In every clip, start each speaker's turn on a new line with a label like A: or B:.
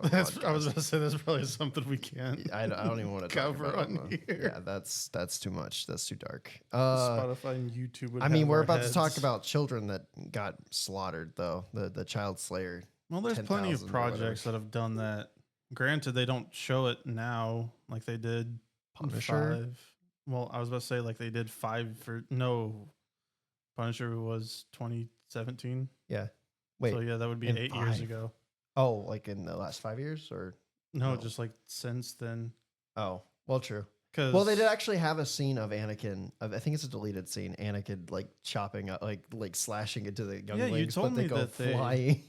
A: I was
B: podcast.
A: going to say that's probably something we can't
B: I don't even want to
A: cover
B: talk about
A: on
B: it.
A: here.
B: Yeah, that's too much. That's too dark.
A: Spotify and YouTube would
B: I mean,
A: have
B: we're
A: our
B: about to
A: heads.
B: talk about children that got slaughtered, though. The child slayer.
A: Well, there's plenty of
B: 10,000 or whatever.
A: projects that have done that. Granted, they don't show it now like they did
B: Punisher?
A: 5. Well, I was about to say like they did 5 for no. Punisher was 2017.
B: Yeah. Wait.
A: So yeah, that would be
B: in
A: 8 years
B: 5?
A: ago.
B: Oh, like in the last 5 years, or
A: No,
B: No.
A: just like since then.
B: oh, well, true.
A: Cause
B: Well, they did actually have a scene of Anakin. I think it's a deleted scene. Anakin like chopping up, like slashing into the young
A: Yeah, you
B: lings,
A: told
B: but they
A: me
B: go
A: that they-
B: flying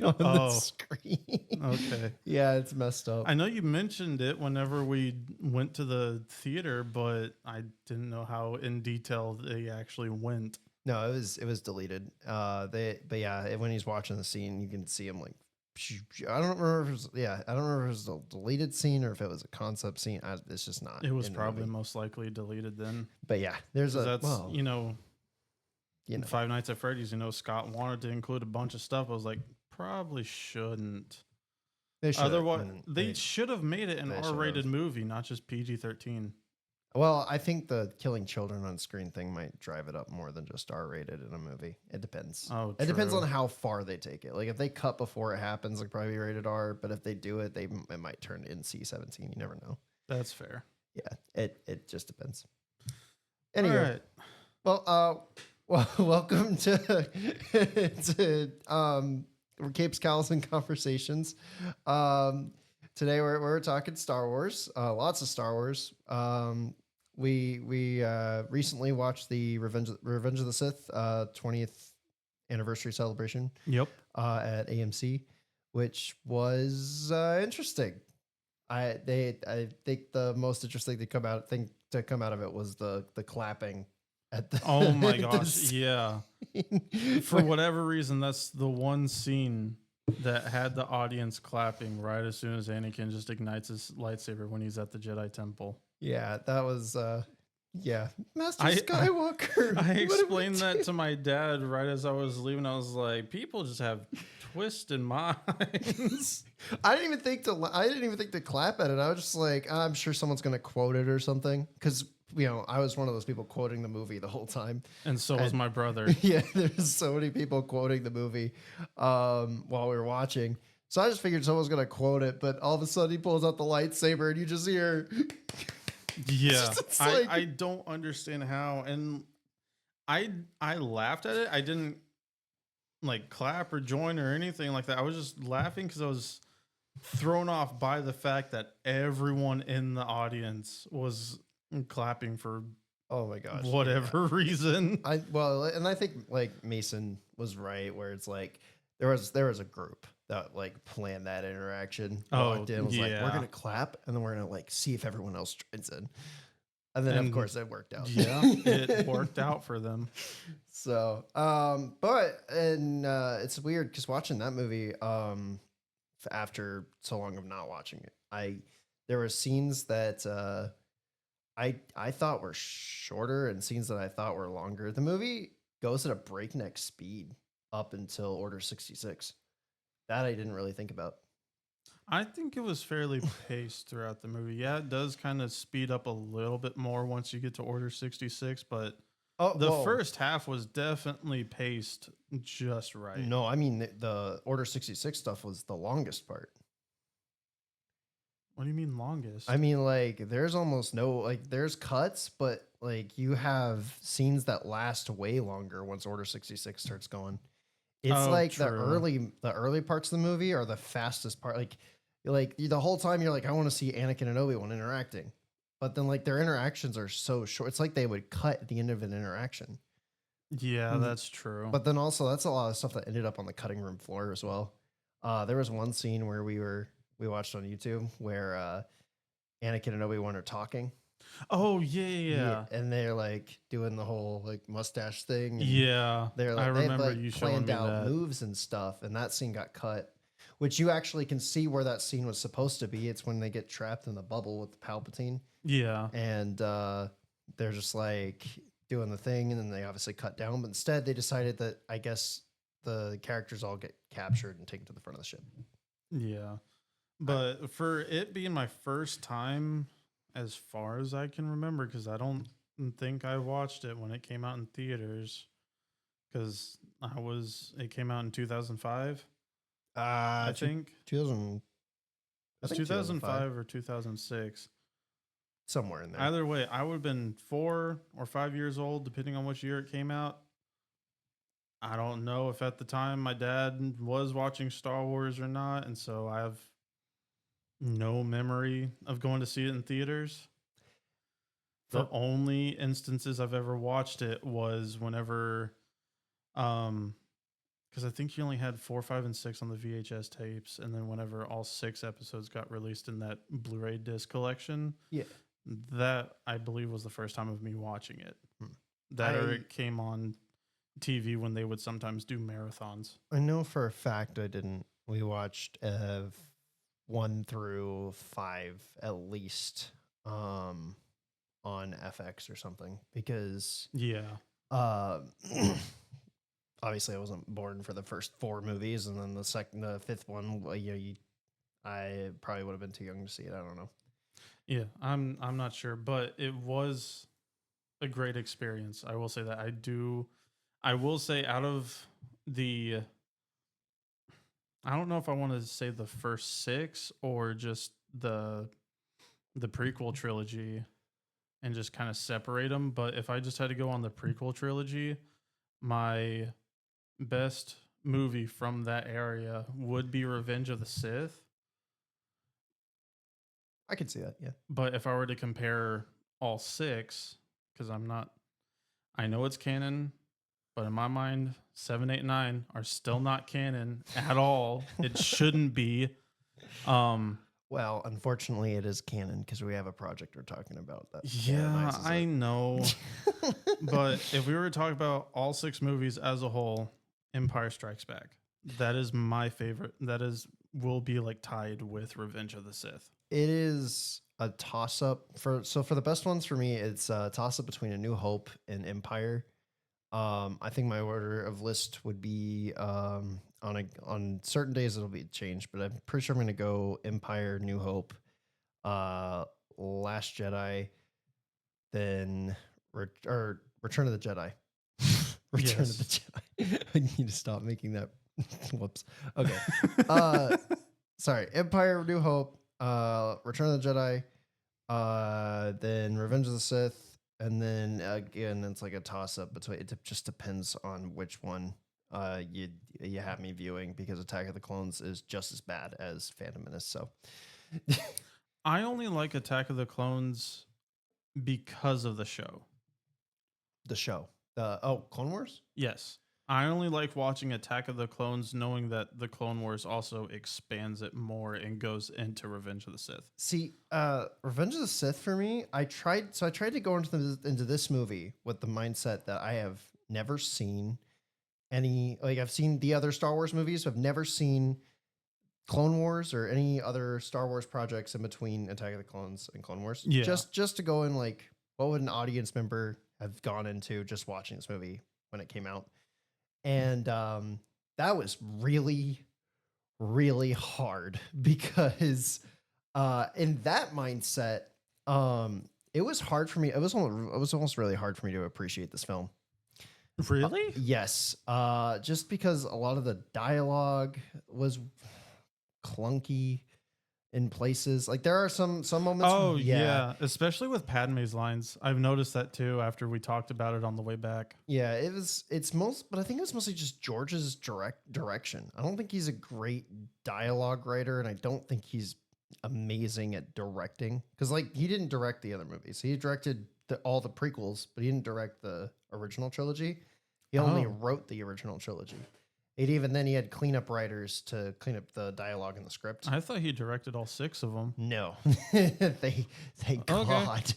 B: on the
A: Oh.
B: screen.
A: Okay.
B: Yeah, it's messed up.
A: I know you mentioned it whenever we went to the theater, but I didn't know how in detail they actually went.
B: No, it was deleted. But yeah, when he's watching the scene, you can see him like. I don't remember if it was, I don't remember if it was a deleted scene or if it was a concept scene. It's just not.
A: It was
B: in the
A: probably
B: movie.
A: most likely deleted then.
B: But yeah, there's
A: 'Cause
B: a
A: that's
B: well,
A: you know,
B: you know,
A: Five Nights at Freddy's. You know, Scott wanted to include a bunch of stuff. I was like, probably shouldn't.
B: they should.
A: Otherwise, they should have made it an
B: they
A: R-rated
B: should've.
A: movie, not just PG-13.
B: Well, I think the killing children on screen thing might drive it up more than just R-rated in a movie. It depends.
A: Oh,
B: It depends
A: true.
B: on how far they take it. Like if they cut before it happens, like probably rated R. But if they do it, it might turn NC-17. You never know.
A: That's fair.
B: Yeah, it just depends.
A: All
B: Anyway,
A: right.
B: well, welcome to Capes, Callison Conversations. Today we're talking Star Wars. Lots of Star Wars. We recently watched the Revenge of the Sith 20th anniversary celebration
A: Yep.
B: at AMC, which was interesting. I think the most interesting to come out of it was the clapping at the
A: Oh my
B: the
A: gosh. Yeah. For whatever reason, that's the one scene that had the audience clapping right as soon as Anakin just ignites his lightsaber when he's at the Jedi Temple.
B: Yeah, that was Master
A: I-
B: Skywalker.
A: I
B: What are we
A: explained that
B: doing?
A: to my dad right as I was leaving. I was like, people just have twisted minds.
B: I didn't even think to clap at it. I was just like, I'm sure someone's gonna quote it or something, because I was one of those people quoting the movie the whole time.
A: And so was
B: And-
A: my brother.
B: Yeah, there's so many people quoting the movie while we were watching. So I just figured someone was gonna quote it, but all of a sudden he pulls out the lightsaber and you just hear.
A: Yeah.
B: It's
A: I,
B: like-
A: I don't understand how. And I laughed at it. I didn't like clap or join or anything like that. I was just laughing because I was thrown off by the fact that everyone in the audience was clapping for
B: Oh my gosh!
A: whatever reason.
B: And I think like Mason was right, where it's like there was a group that like planned that interaction.
A: Oh,
B: Walked in, was like,
A: yeah.
B: we're gonna clap, and then we're gonna like see if everyone else joins in, and then of
A: And-
B: course it worked out.
A: Yeah, it worked out for them.
B: So, it's weird because watching that movie, after so long of not watching it, there were scenes that I thought were shorter and scenes that I thought were longer. The movie goes at a breakneck speed up until Order 66. That I didn't really think about.
A: I think it was fairly paced throughout the movie. Yeah, it does kind of speed up a little bit more once you get to Order 66, but
B: Oh,
A: the first half was definitely paced just right.
B: No, I mean the Order 66 stuff was the longest part.
A: What do you mean longest?
B: I mean, like, there's almost no, like, there's cuts, but, like, you have scenes that last way longer once Order 66 starts going. It's
A: Oh,
B: like
A: true.
B: the early parts of the movie are the fastest part. Like the whole time you're like, I want to see Anakin and Obi-Wan interacting. But then, like, their interactions are so short. It's like they would cut at the end of an interaction.
A: Yeah, that's true.
B: But then also, that's a lot of stuff that ended up on the cutting room floor as well. There was one scene where we watched on YouTube where Anakin and Obi-Wan are talking.
A: oh, yeah.
B: And they're like doing the whole like mustache thing. and
A: Yeah.
B: They're like,
A: I
B: they
A: remember
B: like
A: you showing
B: planned
A: me
B: out
A: that.
B: moves and stuff, and that scene got cut. Which you actually can see where that scene was supposed to be. It's when they get trapped in the bubble with Palpatine,
A: Yeah.
B: and they're just like doing the thing, and then they obviously cut down. But instead, they decided that I guess the characters all get captured and taken to the front of the ship.
A: Yeah. But for it being my first time, as far as I can remember, because I don't think I watched it when it came out in theaters, because it came out in 2005, I
B: Two,
A: think.
B: 2000, I
A: It's
B: think 2005,
A: 2005 or 2006.
B: somewhere in there.
A: Either way, I would have been 4 or 5 years old, depending on which year it came out. I don't know if at the time my dad was watching Star Wars or not, and so I have no memory of going to see it in theaters. The
B: For
A: only instances I've ever watched it was whenever, because I think you only had 4, 5, and 6 on the VHS tapes, and then whenever all 6 episodes got released in that Blu-ray disc collection,
B: yeah,
A: that I believe was the first time of me watching it.
B: Hmm.
A: That or it came on TV when they would sometimes do marathons.
B: I know for a fact I didn't. We watched 1 through 5 at least on FX or something because
A: Yeah.
B: uh, obviously I wasn't born for the first 4 movies, and then the fifth one, well, I probably would have been too young to see it. I don't know.
A: Yeah, I'm not sure, but it was a great experience. I will say that. I will say out of the I don't know if I want to say the first 6 or just the prequel trilogy and just kind of separate them, but if I just had to go on the prequel trilogy, my best movie from that area would be Revenge of the Sith.
B: I could see that. Yeah.
A: But if I were to compare all 6, because I know it's canon, but in my mind, 7, 8, 9 are still not canon at all. It shouldn't be.
B: Well, unfortunately, it is canon because we have a project we're talking about that.
A: Yeah, I know. But if we were to talk about all 6 movies as a whole, Empire Strikes Back. That is my favorite. Will be like tied with Revenge of the Sith.
B: It is a toss up for the best ones for me. It's a toss up between A New Hope and Empire. I think my order of list would be on certain days it'll be changed, but I'm pretty sure I'm going to go Empire, New Hope, Last Jedi, then Return of the Jedi. Return of the Jedi. I need to stop making that. Whoops. Okay. Sorry. Empire, New Hope, Return of the Jedi, then Revenge of the Sith. And then again, it's like a toss up between. It just depends on which one you have me viewing, because Attack of the Clones is just as bad as Phantom Menace. So
A: I only like Attack of the Clones because of the show.
B: The show, Clone Wars.
A: Yes, I only like watching Attack of the Clones, knowing that the Clone Wars also expands it more and goes into Revenge of the Sith.
B: See, Revenge of the Sith for me, I tried to go into this movie with the mindset that I have never seen any, like I've seen the other Star Wars movies, but I've never seen Clone Wars or any other Star Wars projects in between Attack of the Clones and Clone Wars.
A: Yeah.
B: Just to go in, like, what would an audience member have gone into just watching this movie when it came out? And that was really, really hard because in that mindset, it was hard for me. It was almost really hard for me to appreciate this film.
A: Really?
B: Yes. Just because a lot of the dialogue was clunky in places. Like there are some moments.
A: Oh yeah, especially with Padme's lines. I've noticed that too after we talked about it on the way back.
B: Yeah, but I think it was mostly just George's direction. I don't think he's a great dialogue writer, and I don't think he's amazing at directing, because like he didn't direct the other movies. He directed all the prequels, but he didn't direct the original trilogy. He only wrote the original trilogy. He had cleanup writers to clean up the dialogue in the script.
A: I thought he directed all 6 of them.
B: No, thank God.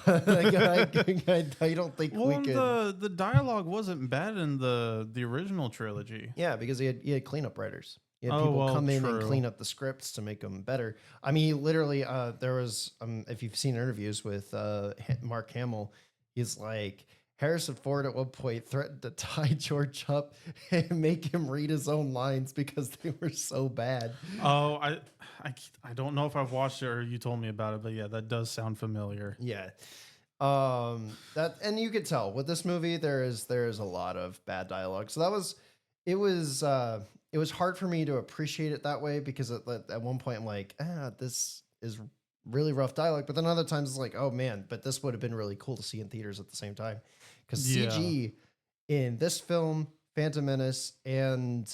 B: I don't think we could.
A: The dialogue wasn't bad in the original trilogy.
B: Yeah, because he had cleanup writers. He had people come in and clean up the scripts to make them better. I mean, he literally, there was, if you've seen interviews with Mark Hamill, he's like, Harrison Ford at one point threatened to tie George up and make him read his own lines because they were so bad.
A: Oh, I don't know if I've watched it or you told me about it, but yeah, that does sound familiar.
B: Yeah. That, and you could tell with this movie there is a lot of bad dialogue. So it was hard for me to appreciate it that way because at one point I'm like, this is really rough dialogue, but then other times it's like, oh man, but this would have been really cool to see in theaters at the same time because
A: Yeah.
B: CG in this film, Phantom Menace, and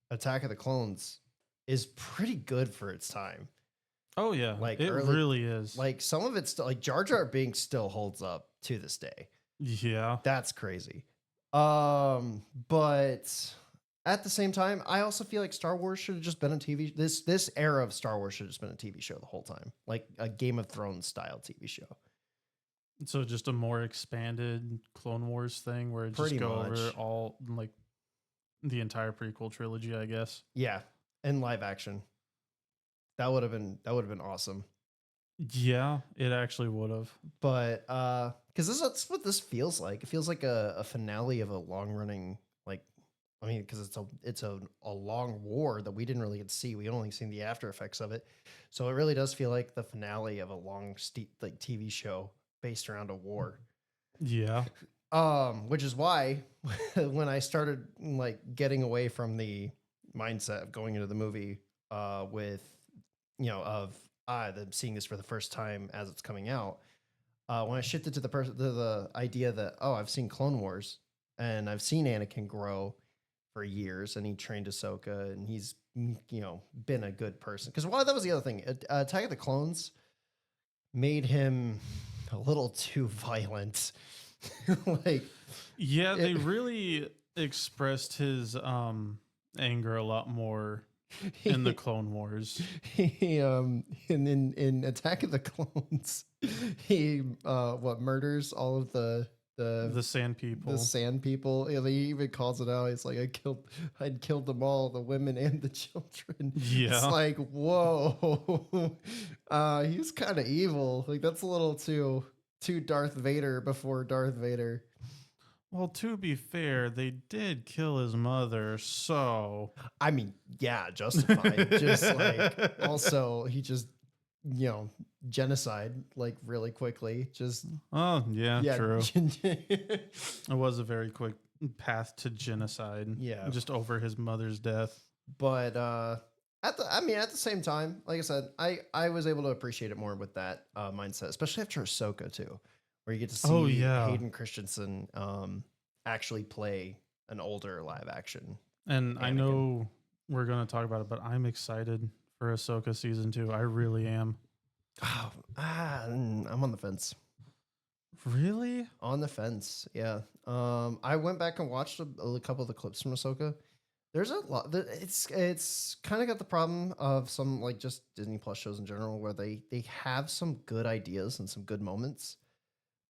B: Attack of the Clones is pretty good for its time.
A: Oh yeah,
B: Like
A: it
B: early,
A: really is.
B: like some of it's still like Jar Jar Binks still holds up to this day.
A: Yeah.
B: That's crazy. But at the same time, I also feel like Star Wars should have just been a TV. This era of Star Wars should have just been a TV show the whole time, like a Game of Thrones style TV show.
A: So just a more expanded Clone Wars thing where it
B: Pretty
A: just go over
B: much.
A: all like the entire prequel trilogy, I guess.
B: Yeah, and live action. That would have been awesome.
A: Yeah, it actually would have.
B: But because that's what this feels like. It feels like a finale of a long running, like, I mean, because it's a long war that we didn't really get to see. We only seen the after effects of it, so it really does feel like the finale of a long like TV show based around a war.
A: Yeah.
B: Which is why when I started like getting away from the mindset of going into the movie with of them seeing this for the first time as it's coming out, when I shifted to the idea that, oh, I've seen Clone Wars and I've seen Anakin grow for years and he trained Ahsoka and he's been a good person, because that was the other thing. Attack of the Clones made him a little too violent. Like,
A: Yeah, they really expressed his anger a lot more in the Clone Wars.
B: he in Attack of the Clones, he murders all of the
A: The Sand People.
B: the sand people. Yeah, he even calls it out. He's like, I'd killed them all, the women and the children.
A: Yeah.
B: It's like, whoa. He's kind of evil. Like, that's a little too Darth Vader before Darth Vader.
A: Well, to be fair, they did kill his mother, so
B: I mean, yeah, justified. Just like, also he just genocide like really quickly. Just
A: oh yeah, true.
B: yeah.
A: It was a very quick path to genocide.
B: Yeah.
A: Just over his mother's death.
B: But at the same time, like I said, I was able to appreciate it more with that mindset, especially after Ahsoka too, where you get to see
A: Oh, yeah.
B: Hayden Christensen actually play an older live action.
A: And I
B: Anakin.
A: know we're going to talk about it, but I'm excited for Ahsoka season 2. I really am.
B: Oh, I'm on the fence.
A: Really?
B: On the fence, yeah. I went back and watched a couple of the clips from Ahsoka. There's a lot. It's kind of got the problem of some like just Disney Plus shows in general, where they have some good ideas and some good moments,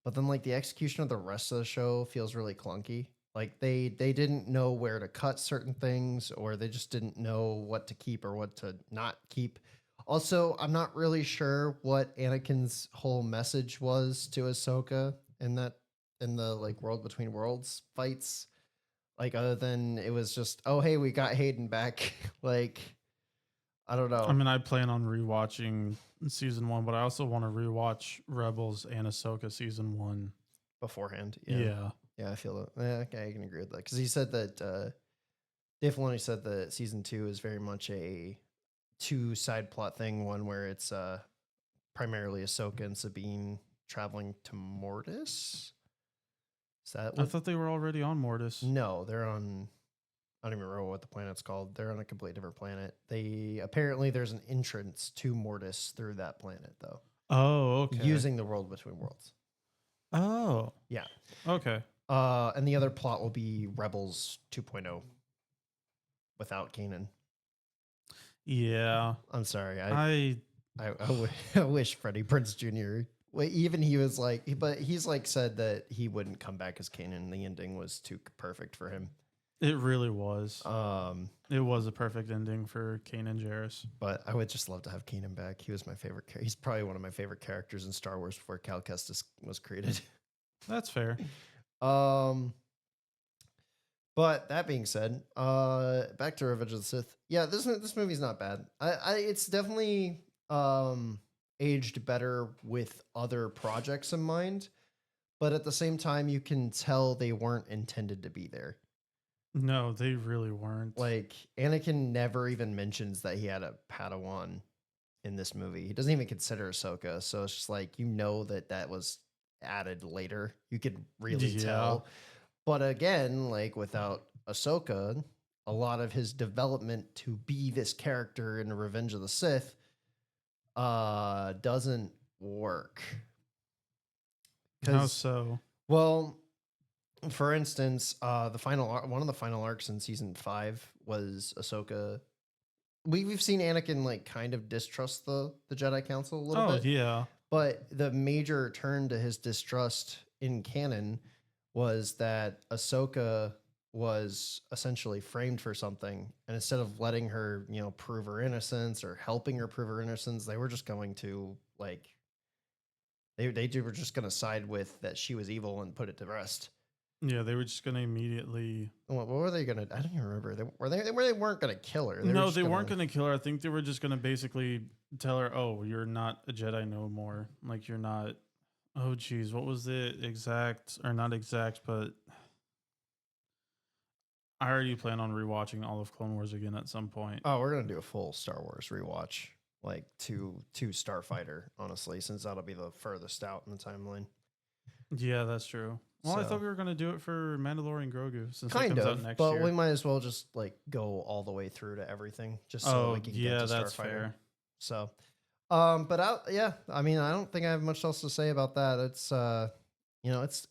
B: but then like the execution of the rest of the show feels really clunky. Like they didn't know where to cut certain things, or they just didn't know what to keep or what to not keep. Also, I'm not really sure what Anakin's whole message was to Ahsoka in the like World Between Worlds fights. Like, other than it was just, oh hey, we got Hayden back. Like, I don't know.
A: I mean, I plan on rewatching season 1, but I also want to rewatch Rebels and Ahsoka season 1
B: Beforehand.
A: Yeah.
B: Yeah, I feel it. Yeah, I can agree with that, because he said that Dave Filoni said that season 2 is very much a 2 side plot thing. One where it's primarily Ahsoka and Sabine traveling to Mortis. Is that
A: I thought they were already on Mortis.
B: No, they're on. I don't even remember what the planet's called. They're on a completely different planet. Apparently there's an entrance to Mortis through that planet though.
A: Oh, okay.
B: Using the World Between Worlds.
A: Oh.
B: Yeah.
A: Okay.
B: And the other plot will be Rebels 2.0 without Kanan.
A: Yeah.
B: I'm sorry.
A: I
B: I wish Freddie Prinze Jr. Even he was like, but he's like said that he wouldn't come back as Kanan. The ending was too perfect for him.
A: It really was. It was a perfect ending for Kanan Jarrus.
B: But I would just love to have Kanan back. He was my favorite. He's probably one of my favorite characters in Star Wars before Cal Kestis was created.
A: That's fair.
B: Um, but that being said, back to Revenge of the Sith. Yeah, this movie's not bad. It's definitely aged better with other projects in mind, but at the same time, you can tell they weren't intended to be there.
A: No, they really weren't.
B: Like Anakin never even mentions that he had a Padawan in this movie. He doesn't even consider Ahsoka, so it's just like that was added later. You could really
A: Yeah.
B: tell. But again, like without Ahsoka, a lot of his development to be this character in Revenge of the Sith doesn't work.
A: How
B: Because,
A: so?
B: well, for instance, one of the final arcs in season 5 was Ahsoka. We've seen Anakin like kind of distrust the Jedi Council a little
A: Oh,
B: bit,
A: yeah.
B: but the major turn to his distrust in canon was that Ahsoka was essentially framed for something, and instead of letting her, prove her innocence or helping her prove her innocence, they were just going to like they were just going to side with that she was evil and put it to rest.
A: Yeah, they were just going to immediately.
B: What were they going to? I don't even remember. They weren't going to kill her.
A: No, they weren't going to kill her. I think they were just going to basically tell her, "Oh, you're not a Jedi no more. Like you're not." Oh, geez, what was the exact or not exact, but I already plan on rewatching all of Clone Wars again at some point.
B: Oh, we're gonna do a full Star Wars rewatch, like to Starfighter, honestly, since that'll be the furthest out in the timeline.
A: Yeah, that's true. Well, I
B: So
A: thought we were going to do it for Mandalorian Grogu since it
B: kind
A: comes out
B: of,
A: next
B: but
A: year.
B: we might as well just like go all the way through to everything, just so we can get
A: yeah,
B: to
A: that's
B: Starfighter.
A: fair.
B: So, yeah, I mean, I don't think I have much else to say about that. It's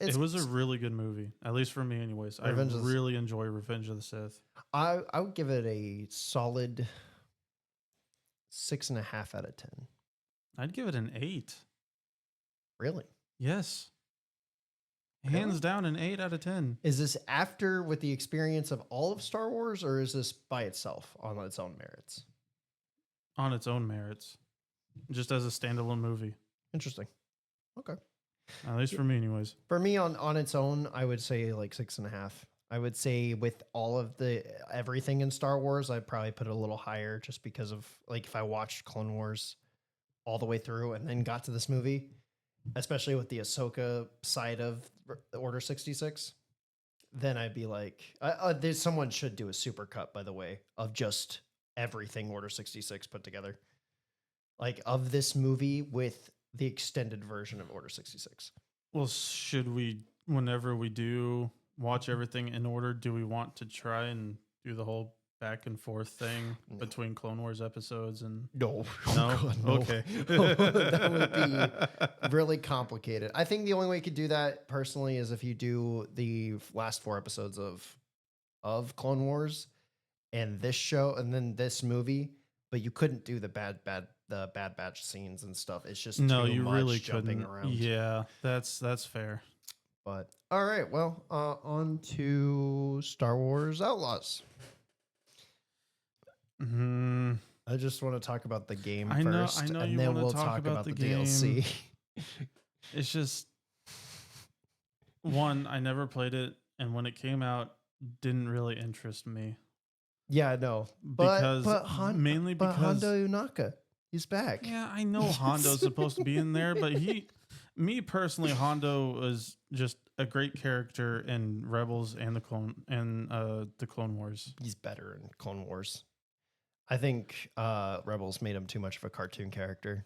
A: It was a really good movie, at least for me, anyways. I really enjoy Revenge of the Sith.
B: I would give it a solid 6.5 out of 10.
A: I'd give it an 8.
B: Really?
A: Yes. Hands down, an 8 out of 10.
B: Is this after with the experience of all of Star Wars, or is this by itself on its own merits?
A: On its own merits. Just as a standalone movie.
B: Interesting. Okay.
A: At least for me, anyways.
B: For me, on its own, I would say like 6.5. I would say with all of the everything in Star Wars, I'd probably put it a little higher just because of like if I watched Clone Wars all the way through and then got to this movie, especially with the Ahsoka side of Order 66, then I'd be like, there's someone should do a super cut, by the way, of just everything Order 66 put together, like of this movie with the extended version of Order 66.
A: Well, should we, whenever we do watch everything in order, do we want to try and do the whole back and forth thing between Clone Wars episodes? And
B: no.
A: God, no. Okay.
B: That would be really complicated. I think the only way you could do that personally is if you do the last 4 episodes of Clone Wars and this show and then this movie, but you couldn't do the Bad Batch scenes and stuff. It's just
A: no,
B: too
A: you
B: much
A: really
B: jumping
A: couldn't.
B: around.
A: Yeah, that's fair.
B: But all right, well, on to Star Wars Outlaws. I just want to talk about the game first,
A: I know
B: and
A: you
B: then
A: wanna
B: we'll
A: talk
B: talk
A: about
B: about the
A: the
B: DLC.
A: It's just one, I never played it, and when it came out, didn't really interest me.
B: Yeah, no,
A: Because mainly
B: but
A: because
B: Hondo Unaka, he's back.
A: yeah, I know Hondo's supposed to be in there, but me personally, Hondo is just a great character in Rebels and the Clone Wars.
B: He's better in Clone Wars. I think Rebels made him too much of a cartoon character.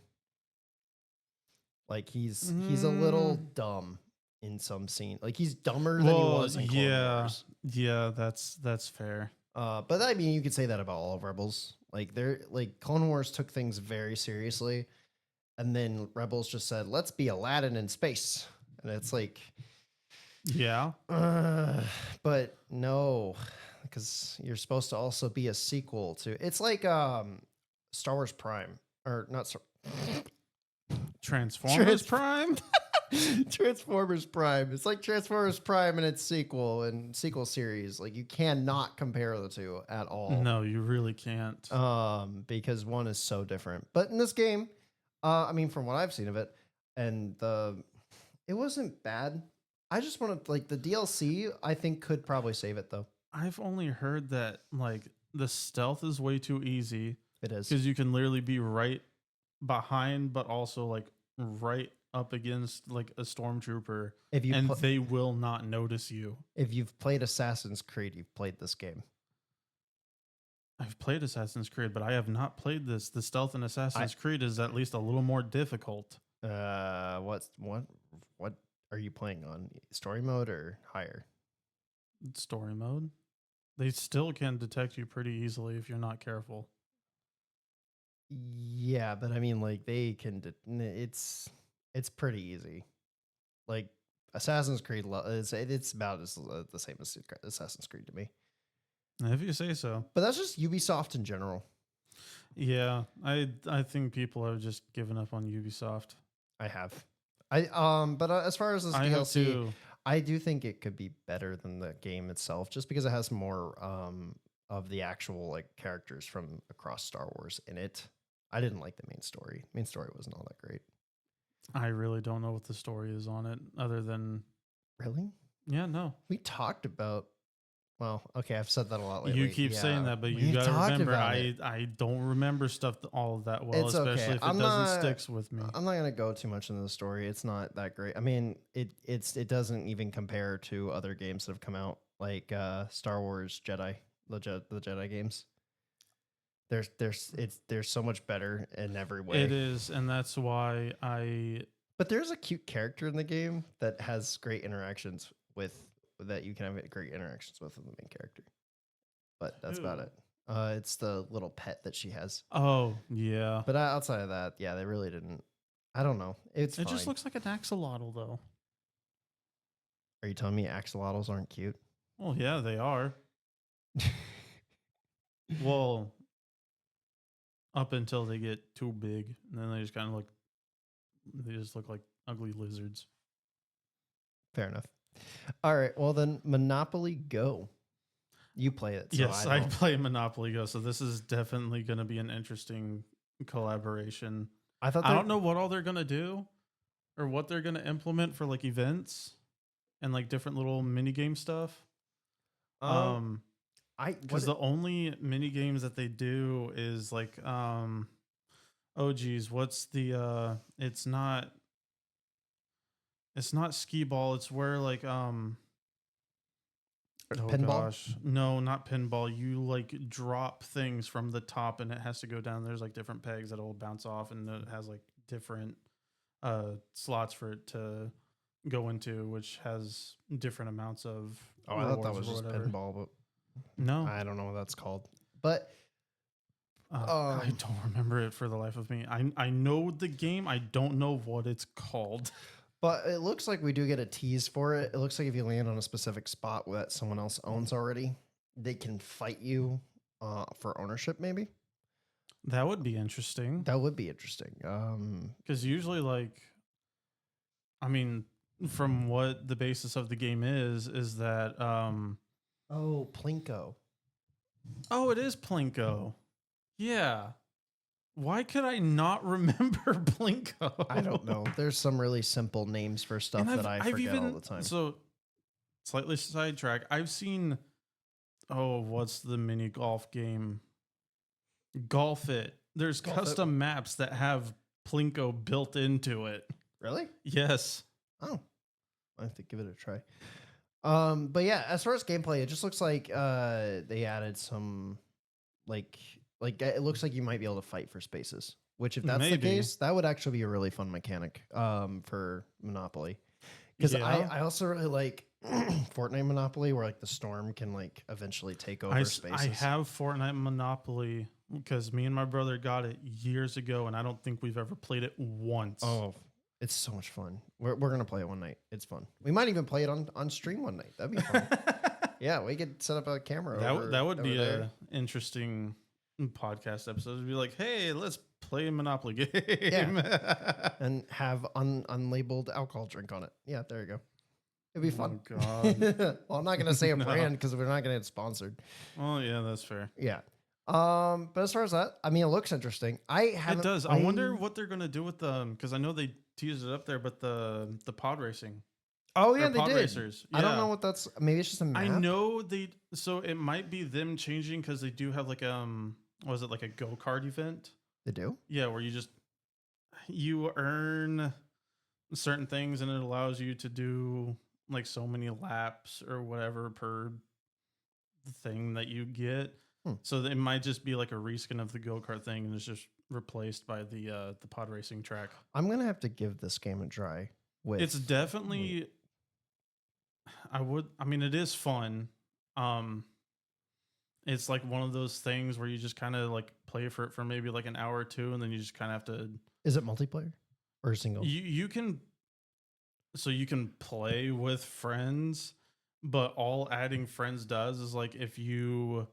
B: Like he's a little dumb in some scene. Like he's dumber than he was in Clone Wars.
A: Yeah, that's fair.
B: But I mean, you could say that about all of Rebels. Like they're like Clone Wars took things very seriously, and then Rebels just said, "Let's be Aladdin in space," and it's like,
A: yeah,
B: but no, because you're supposed to also be a sequel to. It's like Star Wars Prime or not.
A: Transformers Prime.
B: Transformers Prime. It's like Transformers Prime and its sequel and sequel series. Like you cannot compare the two at all.
A: No, you really can't.
B: Because one is so different. But in this game, I mean, from what I've seen of it, and it wasn't bad. I just want to like the DLC. I think could probably save it though.
A: I've only heard that like the stealth is way too easy
B: It is.
A: because you can literally be right behind, but also like right up against like a stormtrooper,
B: If you
A: and they will not notice you.
B: if you've played Assassin's Creed, you've played this game.
A: I've played Assassin's Creed, but I have not played this. The stealth in Assassin's Creed is at least a little more difficult.
B: What are you playing on? Story mode or higher?
A: Story mode. They still can detect you pretty easily if you're not careful.
B: Yeah, but I mean, like they can. It's pretty easy. Like Assassin's Creed, it's about the same as Assassin's Creed to me.
A: If you say so.
B: But that's just Ubisoft in general.
A: Yeah, I think people have just given up on Ubisoft.
B: I have. But as far as this
A: I have
B: DLC,
A: too.
B: I do think it could be better than the game itself, just because it has more of the actual like characters from across Star Wars in it. I didn't like the main story. Main story wasn't all that great.
A: I really don't know what the story is on it, other than
B: Really?
A: yeah, no.
B: We talked about. Well, okay, I've said that a lot lately.
A: You keep saying that, but you
B: we
A: gotta
B: talked
A: remember,
B: about it.
A: I don't remember stuff all of that well,
B: It's
A: especially
B: okay.
A: if it
B: I'm
A: doesn't
B: not-
A: sticks with me.
B: I'm not gonna go too much into the story. It's not that great. I mean, it doesn't even compare to other games that have come out, like Star Wars Jedi, the Jedi games. There's so much better in every way.
A: It is, and that's why
B: But there's a cute character in the game that has great interactions with that you can have great interactions with the main character. But that's about
A: Who?
B: it. It's the little pet that she has.
A: Oh yeah.
B: But outside of that, yeah, they really didn't. I don't know. It's
A: It just
B: fine.
A: looks like an axolotl though.
B: Are you telling me axolotls aren't cute?
A: Well, yeah, they are. Well, up until they get too big, and then they just kind of look like ugly lizards.
B: Fair enough. All right. Well, then Monopoly Go. You play it. So
A: Yes,
B: I
A: I
B: don't.
A: play Monopoly Go, so this is definitely going to be an interesting collaboration.
B: I thought
A: I don't know what all they're going to do or what they're going to implement for like events and like different little mini game stuff. Because the only mini games that they do is like oh geez, what's the it's not skee ball, it's where like oh
B: pinball.
A: gosh, no, not pinball. You like drop things from the top and it has to go down. There's like different pegs that'll bounce off, and it has like different slots for it to go into, which has different amounts of
B: Oh, I thought that
A: rewards
B: was
A: or
B: just
A: whatever.
B: pinball, but
A: No,
B: I don't know what that's called. But
A: I don't remember it for the life of me. I know the game. I don't know what it's called.
B: But it looks like we do get a tease for it. It looks like if you land on a specific spot that someone else owns already, they can fight you for ownership. Maybe
A: That would be interesting.
B: that would be interesting.
A: Because usually, like, I mean, from what the basis of the game is that
B: Oh, Plinko.
A: oh, it is Plinko. Yeah. Why could I not remember Plinko?
B: I don't know. There's some really simple names for stuff
A: And
B: that I forget all the time.
A: So, slightly sidetrack. I've seen. Oh, what's the mini golf game? Golf It. There's
B: Golf It.
A: custom maps that have Plinko built into it.
B: Really?
A: Yes.
B: Oh, I have to give it a try. But yeah, as far as gameplay, it just looks like they added some like it looks like you might be able to fight for spaces. Which, if that's the
A: Maybe.
B: case, that would actually be a really fun mechanic for Monopoly. Because
A: Yeah.
B: I also really like Fortnite Monopoly, where like the storm can like eventually take over spaces.
A: I have Fortnite Monopoly because me and my brother got it years ago, and I don't think we've ever played it once.
B: Oh, it's so much fun. We're gonna play it one night. It's fun. We might even play it on stream one night. That'd be fun. Yeah, we could set up a camera.
A: that would be
B: there.
A: a interesting podcast episode. It'd be like, hey, let's play a Monopoly game.
B: Yeah. And have unlabeled alcohol drink on it. Yeah, there you go. It'd be fun.
A: Oh, God.
B: Well, I'm not gonna say a
A: No.
B: brand because we're not gonna get sponsored.
A: Oh yeah, that's fair.
B: Yeah. But as far as that, I mean, it looks interesting. I haven't.
A: It does. I wonder
B: played-
A: what they're gonna do with them because I know they teased it up there, but the pod racing.
B: Oh
A: or
B: yeah, they
A: pod
B: did.
A: racers.
B: I don't
A: Yeah.
B: know what that's. Maybe it's just a map.
A: I know they so it might be them changing because they do have like was it like a go-kart event?
B: They do.
A: Yeah, where you earn certain things and it allows you to do like so many laps or whatever per thing that you get.
B: Hmm.
A: So it might just be like a reskin of the go-kart thing and it's just replaced by the pod racing track.
B: I'm gonna have to give this game a try. With
A: It's definitely I mean it is fun. Um it's like one of those things where you just kind of like play for it for maybe like an hour or two and then you just kind of have to
B: Is it multiplayer or single?
A: you can so you can play with friends, but all adding friends does is like if you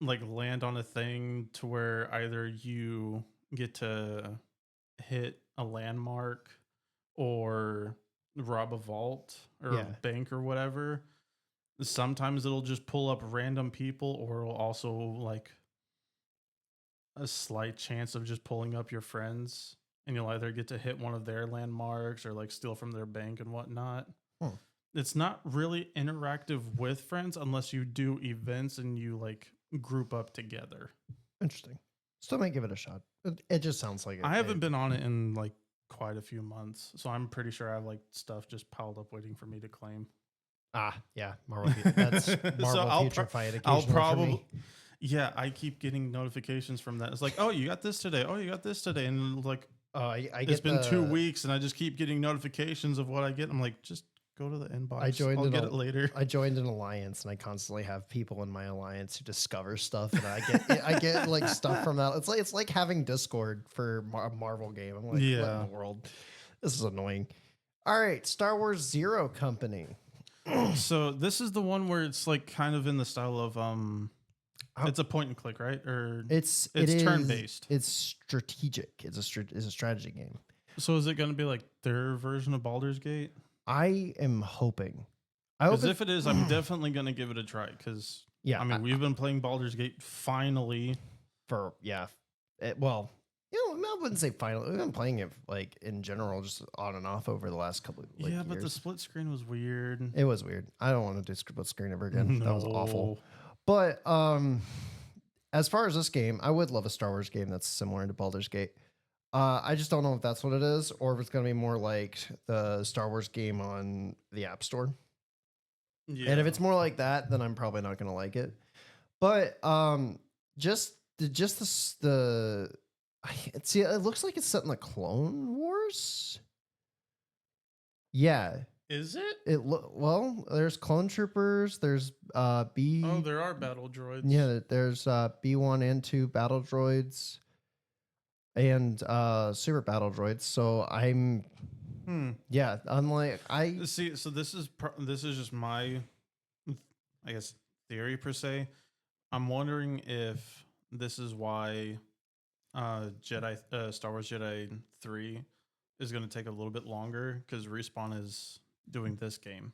A: like land on a thing to where either you get to hit a landmark or rob a vault or a
B: Yeah.
A: bank or whatever, sometimes it'll just pull up random people or it'll also like a slight chance of just pulling up your friends and you'll either get to hit one of their landmarks or like steal from their bank and whatnot.
B: Hmm.
A: It's not really interactive with friends unless you do events and you like group up together.
B: Interesting. Still might give it a shot. It just sounds like it.
A: I haven't been on it in like quite a few months, so I'm pretty sure I have like stuff just piled up waiting for me to claim.
B: Yeah, Marvel. That's Marvel
A: I'll
B: Future
A: pro-
B: Fight.
A: I'll
B: Occasionally for
A: probably
B: me.
A: yeah, I keep getting notifications from that. It's like, oh, you got this today. Oh, you got this today, and like
B: I
A: it's
B: get
A: been 2
B: the.
A: weeks, and I just keep getting notifications of what I get. I'm like, just go to the inbox.
B: I joined
A: I'll
B: an
A: get
B: al-
A: it later.
B: I joined an alliance, and I constantly have people in my alliance who discover stuff, and I get like stuff from that. It's like having Discord for a Marvel game. I'm like, what in
A: Yeah.
B: the world? This is annoying. All right, Star Wars Zero Company.
A: So this is the one where it's like kind of in the style of
B: Oh.
A: it's a point and click, right? Or
B: It's
A: turn-based.
B: It's strategic. It's a strategy game.
A: so is it going to be like their version of Baldur's Gate?
B: I am hoping. I hope
A: Because if it is, I'm definitely going to give it a try. Because
B: yeah.
A: I mean, we've been playing Baldur's Gate finally.
B: Well, I wouldn't say finally. We've been playing it like in general, just on and off over the last couple of
A: Yeah, but the
B: years.
A: split screen was weird.
B: It was weird. I don't want to do split screen ever again. That was awful.
A: No.
B: But as far as this game, I would love a Star Wars game that's similar to Baldur's Gate. I just don't know if that's what it is, or if it's going to be more like the Star Wars game on the App Store.
A: Yeah.
B: And if it's more like that, then I'm probably not going to like it. But see, it looks like it's set in the Clone Wars. Yeah,
A: Is it?
B: Well, there's clone troopers. There's B.
A: Oh, there are battle droids.
B: Yeah, there's B1 and 2 battle droids, and super battle droids. So yeah, unlike I
A: See, so this is just my, I guess, theory per se. I'm wondering if this is why Star Wars Jedi 3 is going to take a little bit longer because Respawn is doing this game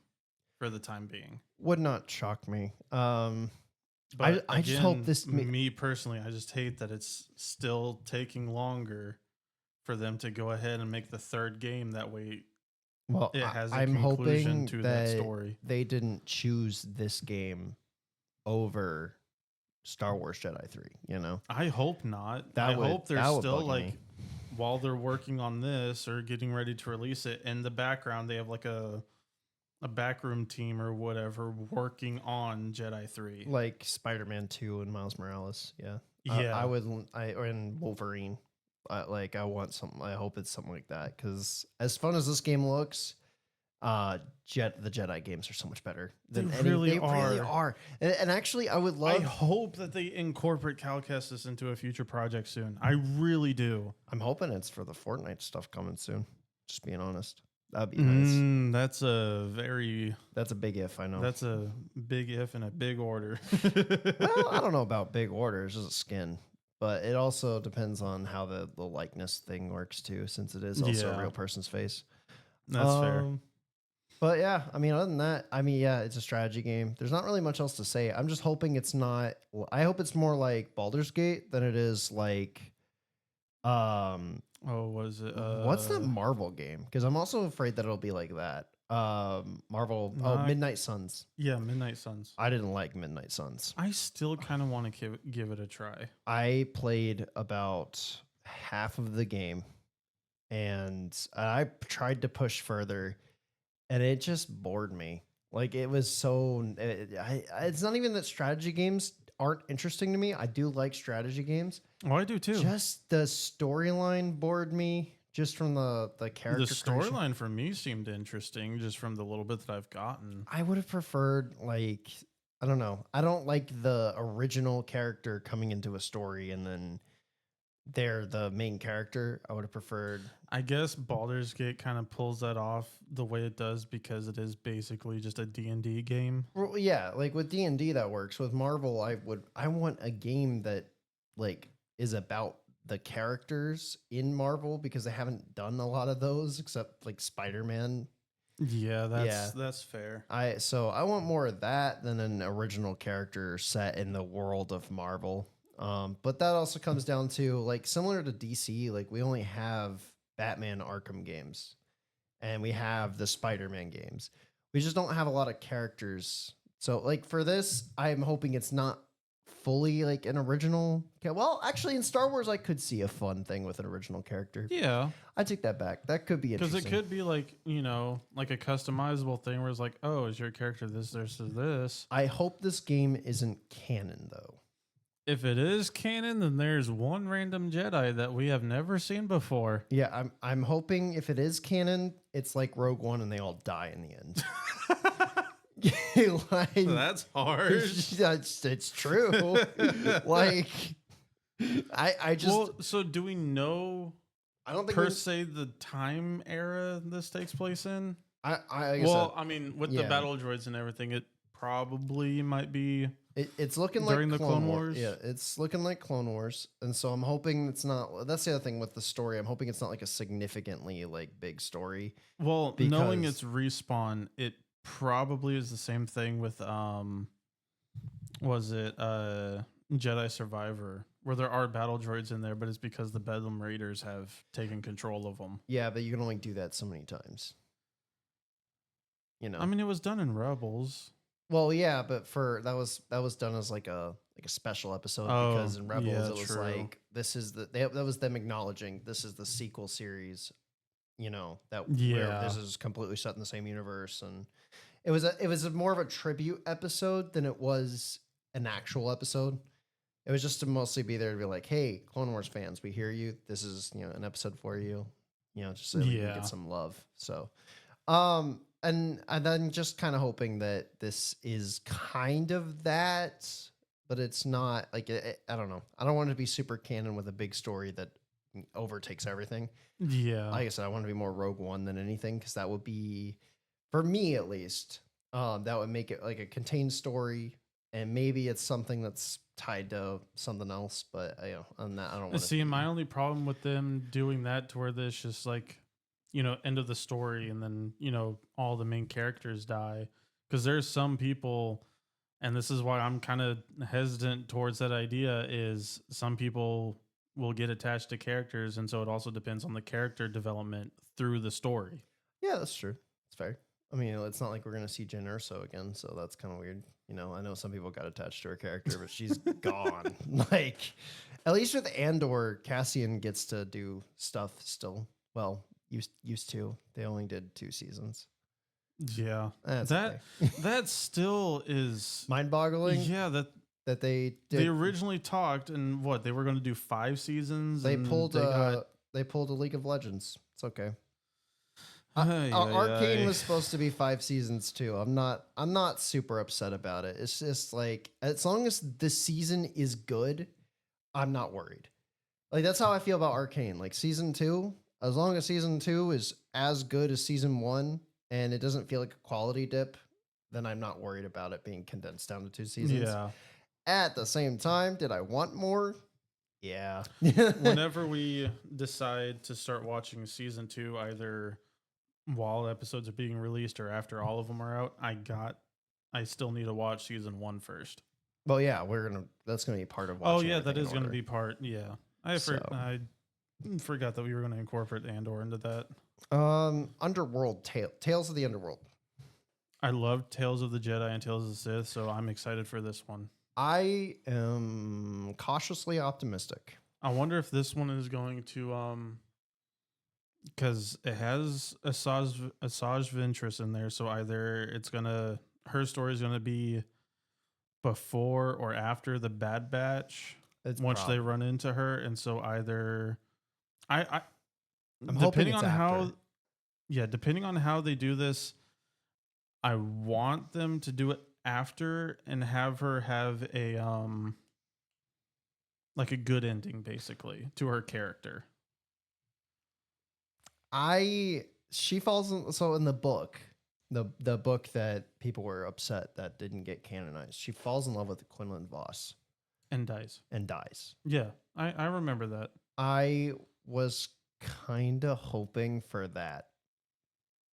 A: for the time being.
B: would not shock me.
A: But
B: I just hope this
A: me personally, I just hate that it's still taking longer for them to go ahead and make the third game. That way,
B: well,
A: it has a
B: I'm
A: conclusion
B: hoping
A: to
B: that
A: that story.
B: they didn't choose this game over Star Wars Jedi 3. You know,
A: I hope not.
B: That
A: I
B: would-
A: hope they're
B: that would
A: still
B: bug
A: like
B: me.
A: while they're working on this or getting ready to release it in the background, they have like a backroom team or whatever working on Jedi 3.
B: like Spider-Man 2 and Miles Morales. Yeah,
A: Yeah.
B: I would. Or in Wolverine. I want something. I hope it's something like that because as fun as this game looks, the Jedi games are so much better than
A: They
B: any.
A: really
B: They really
A: are.
B: are. And actually, I would
A: I
B: love.
A: hope that they incorporate Cal Kestis into a future project soon. I really do.
B: I'm hoping it's for the Fortnite stuff coming soon. Just being honest, that'd be nice.
A: That's a very
B: That's a big if. I know.
A: that's a big if and a big order.
B: Well, I don't know about big orders, just a skin. But it also depends on how the likeness thing works too, since it is also
A: Yeah.
B: a real person's face.
A: That's fair.
B: But yeah, I mean, other than that, I mean, yeah, it's a strategy game. There's not really much else to say. I'm just hoping it's not. I hope it's more like Baldur's Gate than it is like
A: Oh, was it?
B: What's that Marvel game? Because I'm also afraid that it'll be like that. Marvel. Oh,
A: Not,
B: Midnight Suns.
A: yeah, Midnight Suns.
B: I didn't like Midnight Suns.
A: I still kind of want to give it a try.
B: I played about half of the game, and I tried to push further, and it just bored me. Like it was so. It's not even that strategy games aren't interesting to me. I do like strategy games.
A: Oh, I do too.
B: Just the storyline bored me. Just from the character.
A: The storyline for me seemed interesting, just from the little bit that I've gotten.
B: I would have preferred like I don't know. I don't like the original character coming into a story and then they're the main character. I would have preferred.
A: I guess Baldur's Gate kind of pulls that off the way it does because it is basically just a D&D game.
B: Well, yeah, like with D&D that works. With Marvel, I want a game that like is about the characters in Marvel because they haven't done a lot of those except like Spider-Man.
A: Yeah, that's fair.
B: So I want more of that than an original character set in the world of Marvel. But that also comes down to like similar to DC, like we only have Batman Arkham games and we have the Spider-Man games. We just don't have a lot of characters. So like for this, I'm hoping it's not fully like an original. Okay, well, actually, in Star Wars, I could see a fun thing with an original character.
A: Yeah,
B: I take that back. That could be
A: because
B: interesting.
A: it could be like like a customizable thing where it's like, oh, is your character this versus this?
B: I hope this game isn't canon though.
A: If it is canon, then there's one random Jedi that we have never seen before.
B: Yeah, I'm hoping if it is canon, it's like Rogue One and they all die in the end. Like,
A: That's harsh.
B: it's true. Like I just
A: Well, so do we know
B: I don't think
A: per se the time era this takes place in?
B: I guess
A: Well, I mean, with the
B: yeah.
A: battle droids and everything, it probably might be.
B: It's looking
A: during
B: like
A: the Clone Wars?
B: Yeah, it's looking like Clone Wars, and so I'm hoping it's not. That's the other thing with the story. I'm hoping it's not like a significantly like big story.
A: Well, knowing
B: Because-
A: it's respawn, it probably is the same thing with was it Jedi Survivor, where there are battle droids in there, but it's because the Bedlam Raiders have taken control of them.
B: Yeah, but you can only do that so many times. You know.
A: I mean, it was done in Rebels.
B: Well, yeah, but that was done as like a special episode
A: Oh,
B: because in Rebels
A: yeah,
B: it was
A: true.
B: like this is that was them acknowledging this is the sequel series, you know, that where
A: Yeah.
B: this is completely set in the same universe, and it was more of a tribute episode than it was an actual episode. It was just to mostly be there to be like, hey, Clone Wars fans, we hear you. This is an episode for you, just so that we can
A: Yeah.
B: get some love. So, and then just kind of hoping that this is kind of that, but it's not like I don't know. I don't want it to be super canon with a big story that overtakes everything.
A: Yeah.
B: Like I said, I want to be more Rogue One than anything because that would be, for me at least, that would make it like a contained story, and maybe it's something that's tied to something else. But on that, I don't want to
A: See, my only problem with them doing that to where this just like, end of the story and then, all the main characters die. Because there's some people, and this is why I'm kind of hesitant towards that idea, is some people will get attached to characters. And so it also depends on the character development through the story.
B: Yeah, that's true. It's fair. I mean, it's not like we're going to see Jyn Erso again, so that's kind of weird. I know some people got attached to her character, but she's gone. Like, at least with Andor, Cassian gets to do stuff still. Well, used to. They only did 2 seasons.
A: Yeah.
B: That's
A: that
B: okay.
A: that still is
B: mind-boggling.
A: Yeah,
B: that they did.
A: They originally talked and they were going to do 5 seasons.
B: They
A: and
B: pulled a League of Legends. It's okay. Arcane was supposed to be 5 seasons too. I'm not super upset about it. It's just like as long as the season is good, I'm not worried. Like that's how I feel about Arcane. Like season 2, as long as season 2 is as good as season 1 and it doesn't feel like a quality dip, then I'm not worried about it being condensed down to 2 seasons.
A: Yeah.
B: At the same time, did I want more? Yeah.
A: Whenever we decide to start watching season 2, either while episodes are being released or after all of them are out, I still need to watch season 1 first.
B: Well, yeah, that's gonna be part of watching.
A: Oh yeah, that is
B: going to
A: be part. Yeah, I Forgot that we were going to incorporate Andor into that.
B: Underworld Tales of the Underworld.
A: I love Tales of the Jedi and Tales of the Sith, so I'm excited for this one.
B: I am cautiously optimistic.
A: I wonder if this one is going to because it has Asajj Ventress in there, so either it's gonna her story is gonna be before or after the Bad Batch
B: It's
A: once they run into her, and so either
B: I'm hoping
A: depending
B: it's
A: on how
B: after.
A: depending on how they do this, I want them to do it after and have her have a like a good ending basically to her character.
B: She falls in, so in the book, the book that people were upset that didn't get canonized, she falls in love with Quinlan Voss
A: And dies.
B: and dies.
A: Yeah, I remember that.
B: I was kind of hoping for that.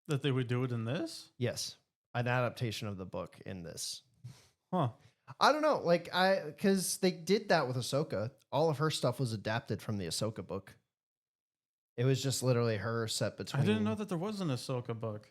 A: That they would do it in this?
B: Yes, an adaptation of the book in this.
A: Huh.
B: I don't know, like because they did that with Ahsoka. All of her stuff was adapted from the Ahsoka book. It was just literally her set between.
A: I didn't know that there was an Ahsoka book.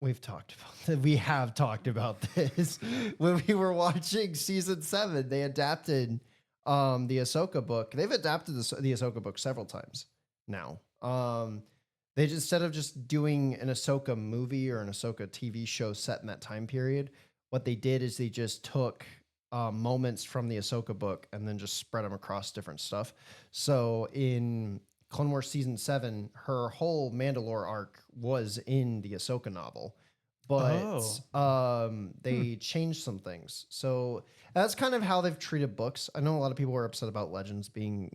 B: We've talked about that. We have talked about this when we were watching season 7. They adapted the Ahsoka book. They've adapted the Ahsoka book several times now. They just, instead of just doing an Ahsoka movie or an Ahsoka TV show set in that time period, what they did is they just took moments from the Ahsoka book and then just spread them across different stuff. So in Clone Wars season 7, her whole Mandalore arc was in the Ahsoka novel, but they changed some things. So that's kind of how they've treated books. I know a lot of people were upset about Legends being,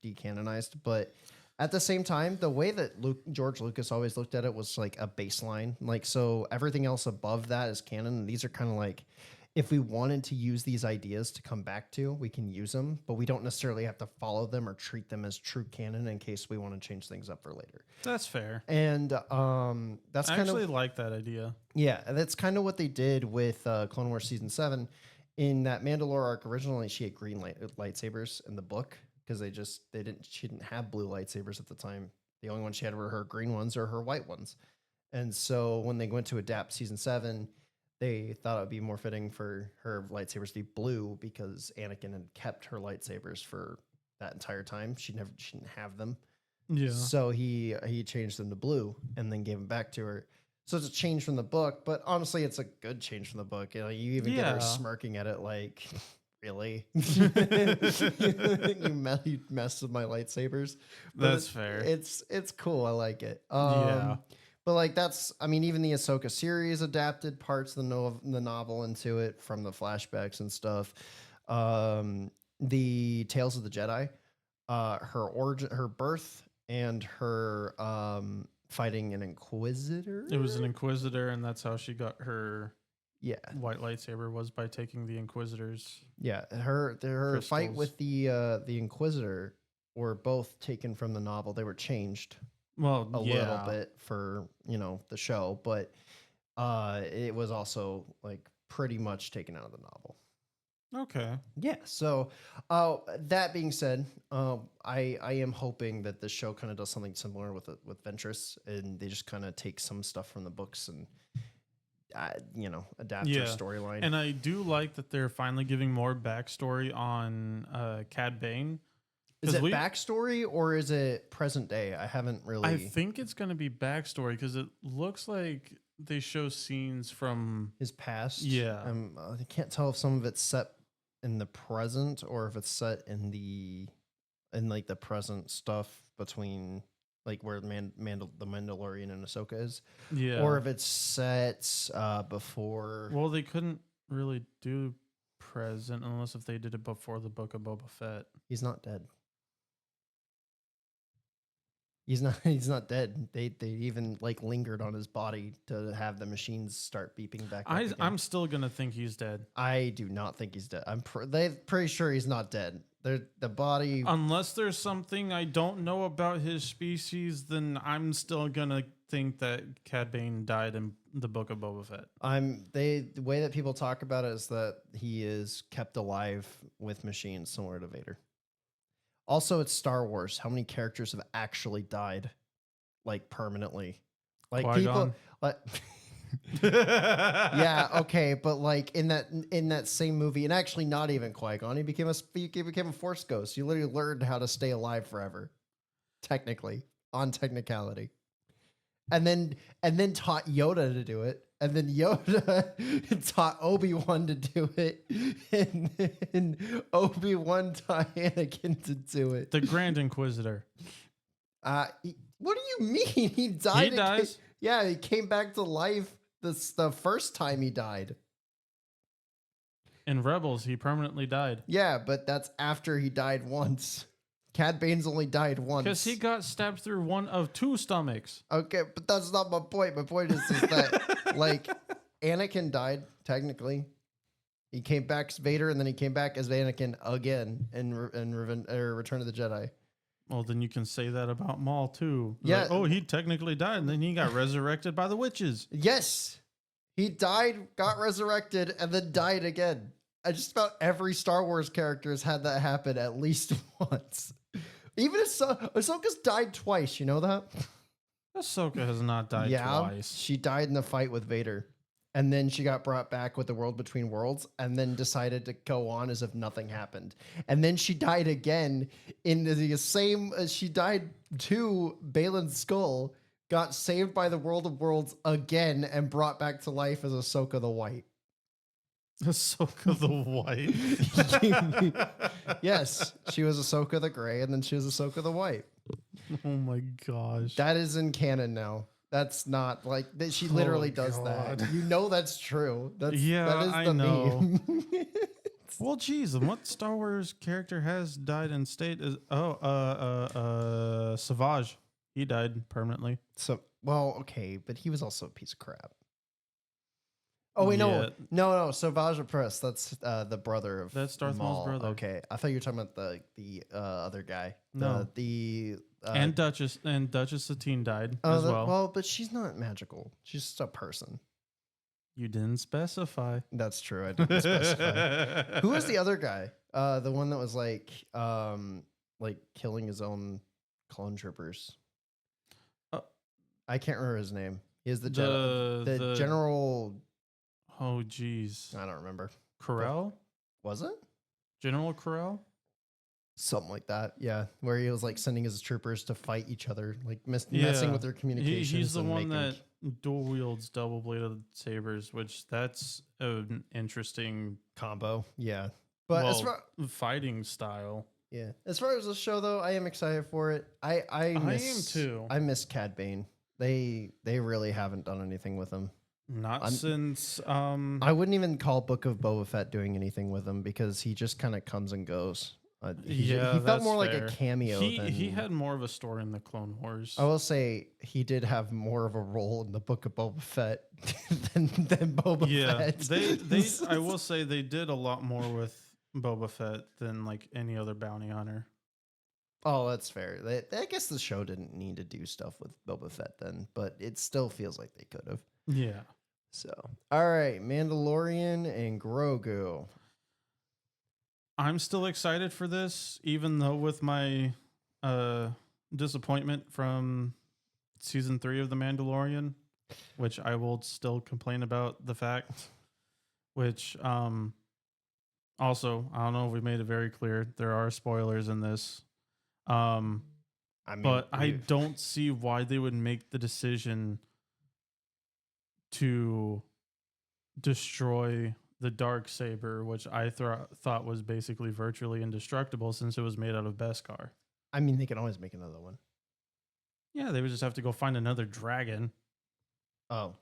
B: decanonized, but at the same time, the way that George Lucas always looked at it was like a baseline. Like, so everything else above that is canon. And these are kind of like, if we wanted to use these ideas to come back to, we can use them, but we don't necessarily have to follow them or treat them as true canon in case we want to change things up for later.
A: That's fair.
B: And that's
A: I
B: kind
A: actually
B: of
A: like that idea.
B: yeah, that's kind of what they did with Clone Wars season 7. In that Mandalore arc, originally she had green lightsabers in the book because she didn't have blue lightsabers at the time. The only ones she had were her green ones or her white ones. And so when they went to adapt season 7, they thought it would be more fitting for her lightsabers to be blue because Anakin had kept her lightsabers for that entire time. She didn't have them.
A: Yeah.
B: So he changed them to blue and then gave them back to her. So it's a change from the book, but honestly, it's a good change from the book. You even get her smirking at it like, really? You messed with my lightsabers. But
A: That's fair.
B: It's cool. I like it.
A: Yeah.
B: But like even the Ahsoka series adapted parts of the novel into it from the flashbacks and stuff. The Tales of the Jedi, her origin, her birth, and her fighting an Inquisitor.
A: It was an Inquisitor, and that's how she got her white lightsaber, was by taking the Inquisitor's.
B: Yeah, her
A: crystals.
B: Fight with the Inquisitor were both taken from the novel. They were changed.
A: Well,
B: a little bit for the show, but it was also like pretty much taken out of the novel.
A: Okay.
B: Yeah. So that being said, I am hoping that the show kind of does something similar with Ventress, and they just kind of take some stuff from the books and adapt their storyline.
A: And I do like that they're finally giving more backstory on Cad Bane.
B: Is it backstory or is it present day? I haven't really.
A: I think it's going to be backstory because it looks like they show scenes from
B: his past.
A: Yeah.
B: I can't tell if some of it's set in the present or if it's set in like the present stuff between like where the Mandalorian and Ahsoka is.
A: Yeah.
B: Or if it's set before.
A: Well, they couldn't really do present unless if they did it before the Book of Boba Fett.
B: He's not dead. He's not dead. They even like lingered on his body to have the machines start beeping back.
A: I'm still gonna think he's dead.
B: I do not think he's dead. They're pretty sure he's not dead. The body,
A: unless there's something I don't know about his species, then I'm still gonna think that Cad Bane died in the Book of Boba Fett.
B: The way that people talk about it is that he is kept alive with machines, similar to Vader. Also, it's Star Wars. How many characters have actually died, like permanently? Like
A: Qui-Gon.
B: people, like yeah, okay, but like in that same movie, and actually not even Qui-Gon, he became a Force ghost. You literally learned how to stay alive forever, technically, on technicality, and then taught Yoda to do it, and then Yoda taught Obi-Wan to do it, and then Obi-Wan taught Anakin to do it.
A: The Grand Inquisitor.
B: What do you mean? He died.
A: He dies.
B: Yeah, he came back to life the first time he died.
A: In Rebels, he permanently died.
B: Yeah, but that's after he died once. Cad Bane's only died once.
A: Because he got stabbed through one of 2 stomachs.
B: Okay, but that's not my point. My point is that like Anakin died technically. He came back as Vader, and then he came back as Anakin again in Return of the Jedi.
A: Well, then you can say that about Maul too.
B: Yeah.
A: Like, oh, he technically died, and then he got resurrected by the witches.
B: Yes, he died, got resurrected, and then died again. I just about every Star Wars character has had that happen at least once. Even Ahsoka's died twice. You know that?
A: Ahsoka has not died twice.
B: She died in the fight with Vader. And then she got brought back with the World Between Worlds and then decided to go on as if nothing happened. And then she died again in the same, she died to Balin's skull, got saved by the World of Worlds again and brought back to life as Ahsoka the White.
A: Ahsoka the White?
B: Yes, she was Ahsoka the Gray and then she was Ahsoka the White.
A: Oh my gosh.
B: That is in canon now. That's not like that. She literally does
A: God.
B: that. You know that's true. That is
A: I
B: the
A: know.
B: meme.
A: Well, geez, and what Star Wars character has died in state is Savage. He died permanently.
B: So well, okay, but he was also a piece of crap. Oh wait,
A: Yeah.
B: no. Savage Opress. That's the brother of
A: That's Darth Maul's brother.
B: Okay, I thought you were talking about the other guy.
A: No. And Duchess Satine died as well.
B: Well, but she's not magical. She's just a person.
A: You didn't specify.
B: That's true. I didn't specify. Who was the other guy? The one that was like killing his own clone troopers. I can't remember his name. He is the general.
A: Oh, geez.
B: I don't remember.
A: Corral?
B: Was it?
A: General Corral?
B: Something like that. Yeah. Where he was like sending his troopers to fight each other, like messing with their communications.
A: He's the one that dual wields double bladed sabers, which that's an interesting
B: combo. Yeah. But as far
A: fighting style.
B: Yeah. As far as the show though, I am excited for it. I am
A: too.
B: I miss Cad Bane. They really haven't done anything with him.
A: Not since
B: I wouldn't even call Book of Boba Fett doing anything with him because he just kind of comes and goes. He felt more like a cameo.
A: He had more of a story in the Clone Wars.
B: I will say he did have more of a role in the Book of Boba Fett than Boba Fett.
A: They I will say they did a lot more with Boba Fett than like any other bounty hunter.
B: Oh, that's fair. I guess the show didn't need to do stuff with Boba Fett then, but it still feels like they could have.
A: Yeah.
B: So, all right, Mandalorian and Grogu.
A: I'm still excited for this, even though with my disappointment from season 3 of The Mandalorian, which I will still complain about the fact, which also, I don't know if we made it very clear, there are spoilers in this. But I don't see why they would make the decision to destroy the Darksaber, which I thought was basically virtually indestructible since it was made out of Beskar.
B: I mean, they can always make another one.
A: Yeah, they would just have to go find another dragon.
B: Oh,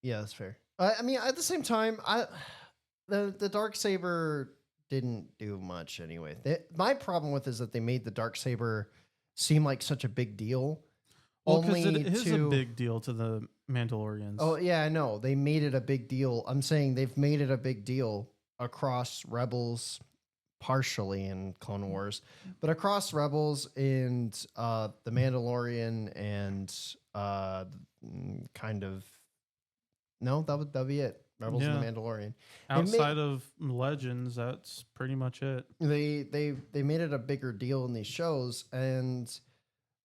B: yeah, that's fair. I mean, at the same time, the Darksaber didn't do much anyway. My problem with it is that they made the Darksaber seem like such a big deal.
A: Well, because it is a big deal to the Mandalorians.
B: Oh, yeah, I know. They made it a big deal. I'm saying they've made it a big deal across Rebels, partially in Clone Wars, but across Rebels and the Mandalorian and kind of... No, that'd be it. Rebels and
A: Yeah.
B: the Mandalorian. They
A: Outside of Legends, that's pretty much it.
B: they made it a bigger deal in these shows, and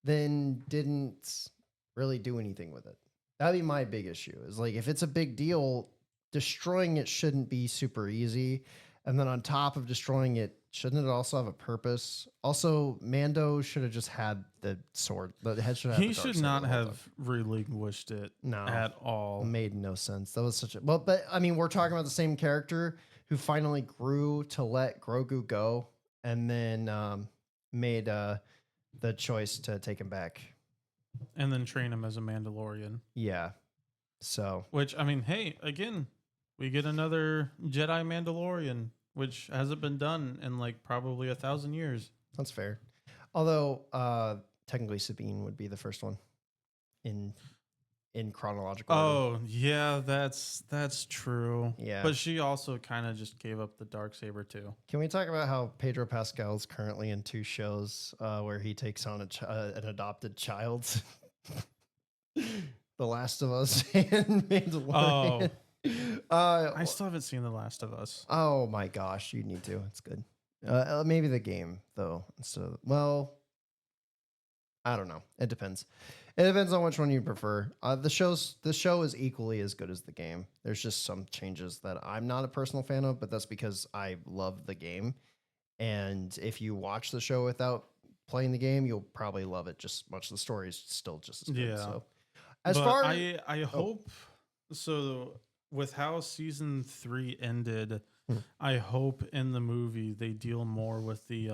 B: then didn't really do anything with it. That'd be my big issue. Is like if it's a big deal, destroying it shouldn't be super easy. And then on top of destroying it, shouldn't it also have a purpose? Also, Mando should have just had the sword. The head should have had
A: He
B: the dark
A: should
B: saber
A: not
B: the whole time.
A: have relinquished it
B: No,
A: at all.
B: made no sense. That was such a well, but I mean, we're talking about the same character who finally grew to let Grogu go, and then made the choice to take him back.
A: And then train him as a Mandalorian.
B: Yeah. So
A: Which, I mean, hey, again, we get another Jedi Mandalorian, which hasn't been done in like probably 1,000 years.
B: that's fair. Although technically Sabine would be the first one in chronological order.
A: Oh, yeah, that's true.
B: Yeah.
A: But she also kind of just gave up the dark saber too.
B: Can we talk about how Pedro Pascal is currently in 2 shows where he takes on an adopted child? The Last of Us and Mandalorian.
A: I still haven't seen The Last of Us.
B: Oh my gosh, you need to. It's good. Maybe the game though. So well, I don't know. It depends. It depends on which one you prefer. The show is equally as good as the game. There's just some changes that I'm not a personal fan of, but that's because I love the game. And if you watch the show without playing the game, you'll probably love it just as much. The story is still just as good.
A: Yeah.
B: So as
A: But
B: far
A: I hope so with how season 3 ended,
B: Hmm.
A: I hope in the movie they deal more with the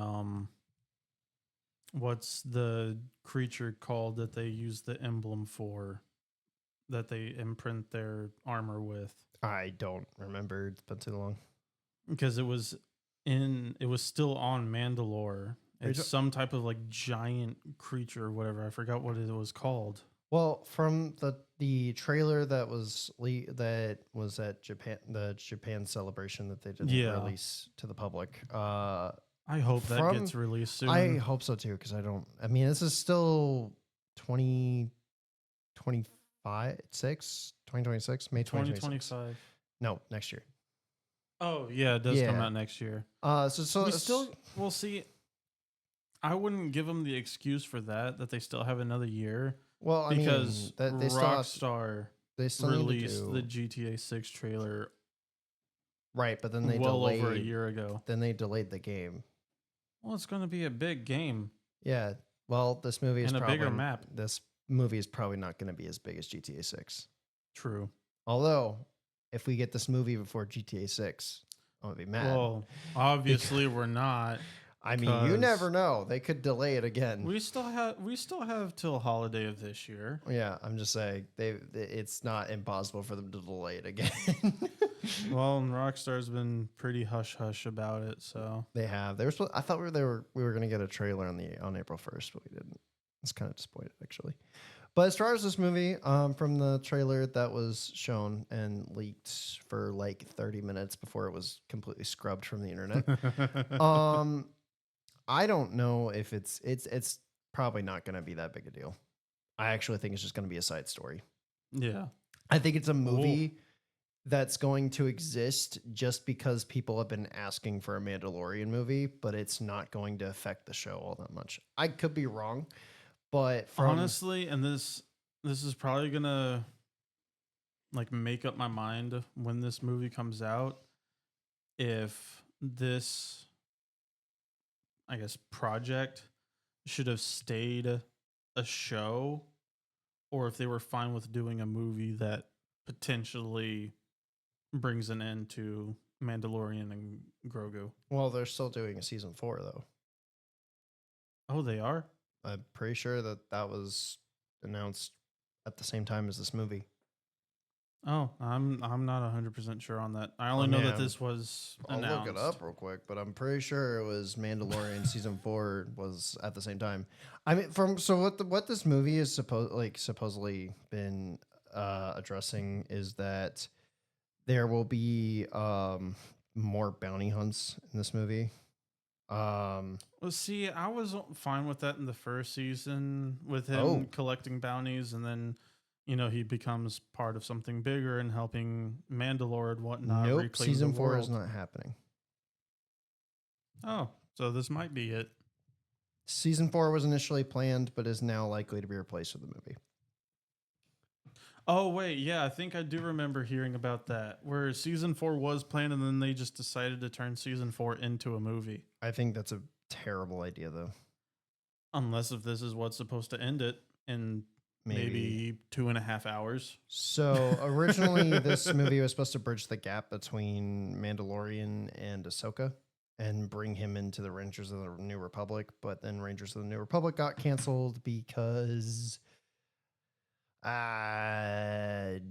A: what's the creature called that they use the emblem for, that they imprint their armor with,
B: I don't remember. It's been too long.
A: because it was still on Mandalore. It's some type of like giant creature or whatever. I forgot what it was called.
B: Well, from the trailer that was at the Japan celebration that they didn't release to the public.
A: I hope that gets released soon.
B: I hope so too, because I mean, this is still 2026, May 2026.
A: 2025.
B: No, next year.
A: Oh yeah, it does come out next year. We'll see. I wouldn't give them the excuse for that they still have another year.
B: Well, I
A: because
B: mean, they
A: Rockstar
B: still
A: released the GTA 6 trailer
B: right, but then they
A: over a year ago.
B: Then they delayed the game.
A: Well, it's going to be a big game.
B: Yeah. Well, this movie is
A: and a
B: probably
A: bigger map.
B: This movie is probably not going to be as big as GTA 6.
A: True.
B: Although, if we get this movie before GTA 6, I'm gonna be mad.
A: Well, obviously we're not.
B: I mean, you never know. They could delay it again.
A: We still have till holiday of this year.
B: Yeah, I'm just saying it's not impossible for them to delay it again.
A: Well, and Rockstar's been pretty hush hush about it, so
B: they have. I thought we were gonna get a trailer on April 1st, but we didn't. It's kind of disappointed actually. But as far as this movie, from the trailer that was shown and leaked for like 30 minutes before it was completely scrubbed from the internet, I don't know if it's probably not going to be that big a deal. I actually think it's just going to be a side story.
A: Yeah.
B: I think it's a movie that's going to exist just because people have been asking for a Mandalorian movie, but it's not going to affect the show all that much. I could be wrong, but
A: honestly, and this is probably going to like make up my mind when this movie comes out, if this, I guess, project should have stayed a show, or if they were fine with doing a movie that potentially brings an end to Mandalorian and Grogu.
B: Well, they're still doing a season 4 though.
A: Oh, they are?
B: I'm pretty sure that was announced at the same time as this movie.
A: Oh, I'm not 100% sure on that. I only know that this was announced.
B: I'll look it up real quick, but I'm pretty sure it was Mandalorian season 4 was at the same time. I mean, what this movie is supposedly been addressing is that there will be more bounty hunts in this movie.
A: Well, see, I was fine with that in the first season with him collecting bounties, and then he becomes part of something bigger and helping Mandalore and whatnot
B: Nope,
A: reclaim the
B: season 4 is
A: world.
B: not happening.
A: Oh, so this might be it.
B: Season 4 was initially planned, but is now likely to be replaced with a movie.
A: Oh wait, yeah, I think I do remember hearing about that, where season 4 was planned and then they just decided to turn season 4 into a movie.
B: I think that's a terrible idea, though.
A: Unless if this is what's supposed to end it in maybe 2.5 hours.
B: So originally, this movie was supposed to bridge the gap between Mandalorian and Ahsoka and bring him into the Rangers of the New Republic. But then Rangers of the New Republic got canceled because
A: I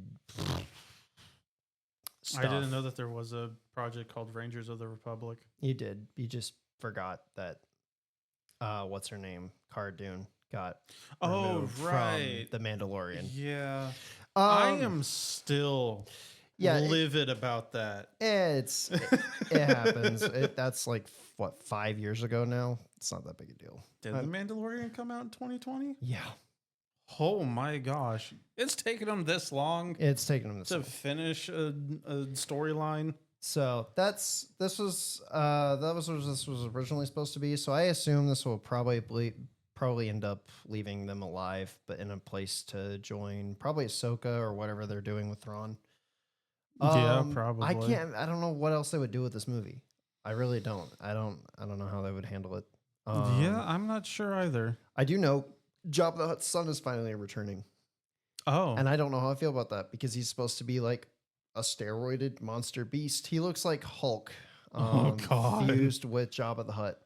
A: didn't know that there was a project called Rangers of the Republic.
B: You did. You just forgot that. What's her name? Cara Dune got removed from the Mandalorian.
A: Yeah, I am still livid about that.
B: It happens. That's like what, 5 years ago now. It's not that big a deal.
A: Did the Mandalorian come out in 2020?
B: Yeah.
A: Oh my gosh, it's taken them this long.
B: It's taken them
A: to finish a storyline.
B: So this was what this was originally supposed to be. So I assume this will probably end up leaving them alive, but in a place to join probably Ahsoka or whatever they're doing with Thrawn.
A: Yeah, probably.
B: I don't know what else they would do with this movie. I really don't. I don't know how they would handle it.
A: Yeah, I'm not sure either.
B: I do know Jabba the Hutt's son is finally returning.
A: Oh.
B: And I don't know how I feel about that because he's supposed to be like a steroided monster beast. He looks like Hulk. Fused with Jabba the Hutt.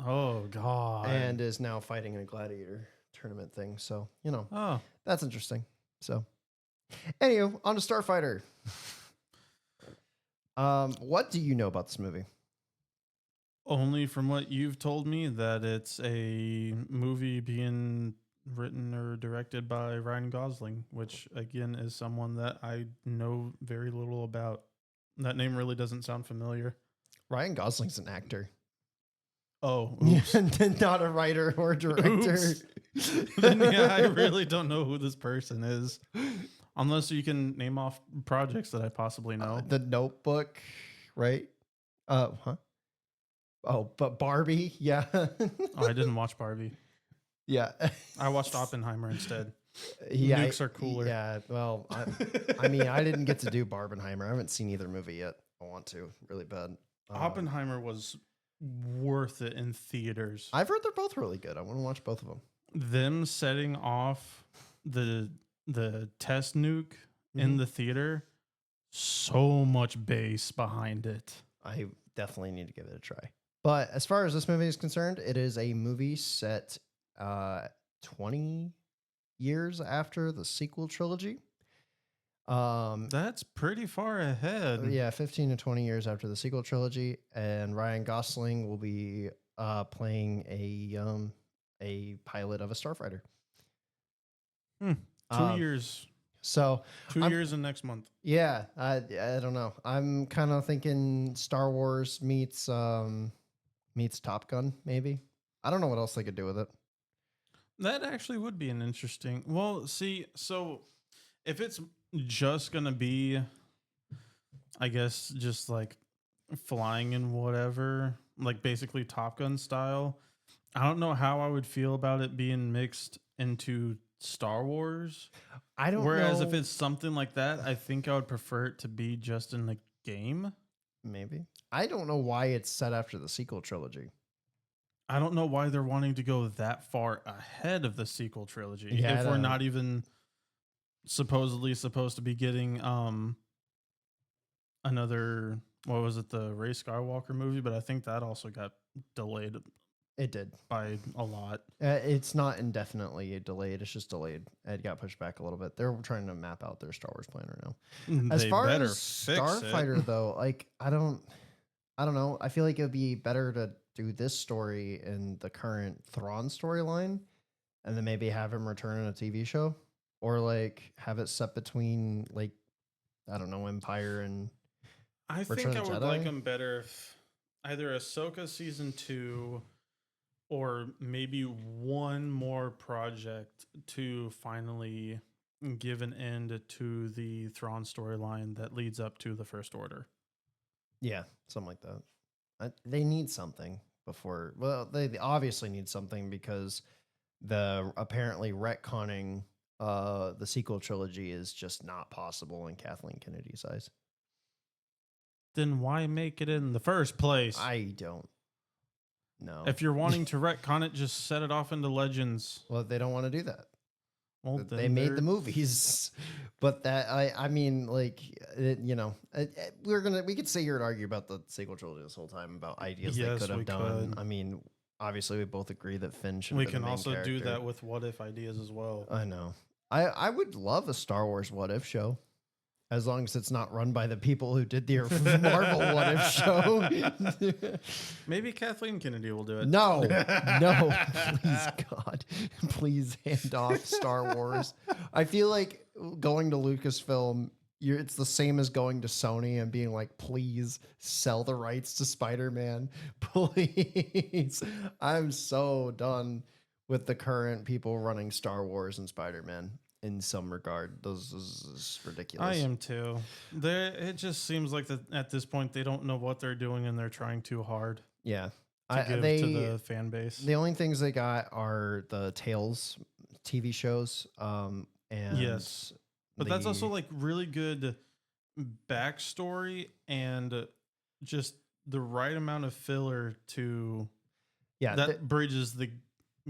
A: Oh, God.
B: And is now fighting in a gladiator tournament thing. So, that's interesting. So, anywho, on to Starfighter. What do you know about this movie?
A: Only from what you've told me that it's a movie being written or directed by Ryan Gosling, which again is someone that I know very little about. That name really doesn't sound familiar.
B: Ryan Gosling's an actor.
A: Oh,
B: not a writer or director.
A: Then, yeah, I really don't know who this person is. Unless you can name off projects that I possibly know.
B: The Notebook, right? Huh? Oh, but Barbie, yeah.
A: Oh, I didn't watch Barbie.
B: Yeah.
A: I watched Oppenheimer instead.
B: Yeah,
A: Nukes are cooler.
B: Yeah, well, I mean, I didn't get to do Barbenheimer. I haven't seen either movie yet. I want to really bad.
A: Oppenheimer was worth it in theaters.
B: I've heard they're both really good. I want to watch both of them.
A: Them setting off the test nuke in the theater, so much bass behind it.
B: I definitely need to give it a try. But as far as this movie is concerned, it is a movie set 20 years after the sequel trilogy.
A: That's pretty far ahead.
B: Yeah, 15 to 20 years after the sequel trilogy, and Ryan Gosling will be playing a pilot of a starfighter.
A: 2 years.
B: So
A: 2 years and next month.
B: Yeah, I don't know. I'm kind of thinking Star Wars meets Top Gun, maybe. I don't know what else they could do with it.
A: That actually would be an interesting. Well, see, so if it's just gonna be, I guess, just like flying and whatever, like basically Top Gun style, I don't know how I would feel about it being mixed into Star Wars.
B: I don't know.
A: Whereas if it's something like that, I think I would prefer it to be just in the game.
B: Maybe. I don't know why it's set after the sequel trilogy.
A: I don't know why they're wanting to go that far ahead of the sequel trilogy.
B: Yeah,
A: if we're not even supposedly supposed to be getting another, what was it, the Rey Skywalker movie, but I think that also got delayed.
B: It did
A: by a lot.
B: It's not indefinitely delayed. It's just delayed. It got pushed back a little bit. They're trying to map out their Star Wars plan right now. As far as Starfighter, though, like I don't know. I feel like it would be better to do this story in the current Thrawn storyline, and then maybe have him return in a TV show, or like have it set between like I don't know, Empire and.
A: I think I would like him better if either Ahsoka season 2. Or maybe one more project to finally give an end to the Thrawn storyline that leads up to the First Order.
B: Yeah, something like that. They need something before. Well, they obviously need something because the apparently retconning the sequel trilogy is just not possible in Kathleen Kennedy's eyes.
A: Then why make it in the first place?
B: I don't know.
A: If you're wanting to retcon it, just set it off into Legends.
B: Well, they don't want to do that.
A: Well,
B: They made the movies, but that I mean, like we could sit here and argue about the sequel trilogy this whole time about ideas they could have done. I mean, obviously we both agree that Finn should.
A: We can also do that with what if ideas as well.
B: I know. I would love a Star Wars what if show. As long as it's not run by the people who did the Marvel What If show.
A: Maybe Kathleen Kennedy will do it.
B: No, no, please, God. Please hand off Star Wars. I feel like going to Lucasfilm, it's the same as going to Sony and being like, please sell the rights to Spider-Man. Please. I'm so done with the current people running Star Wars and Spider-Man. In some regard, those is ridiculous.
A: I am too. It just seems like that at this point they don't know what they're doing and they're trying too hard.
B: Yeah,
A: to give to the fan base.
B: The only things they got are the Tales TV shows. And
A: yes, but that's also like really good backstory and just the right amount of filler to that bridges the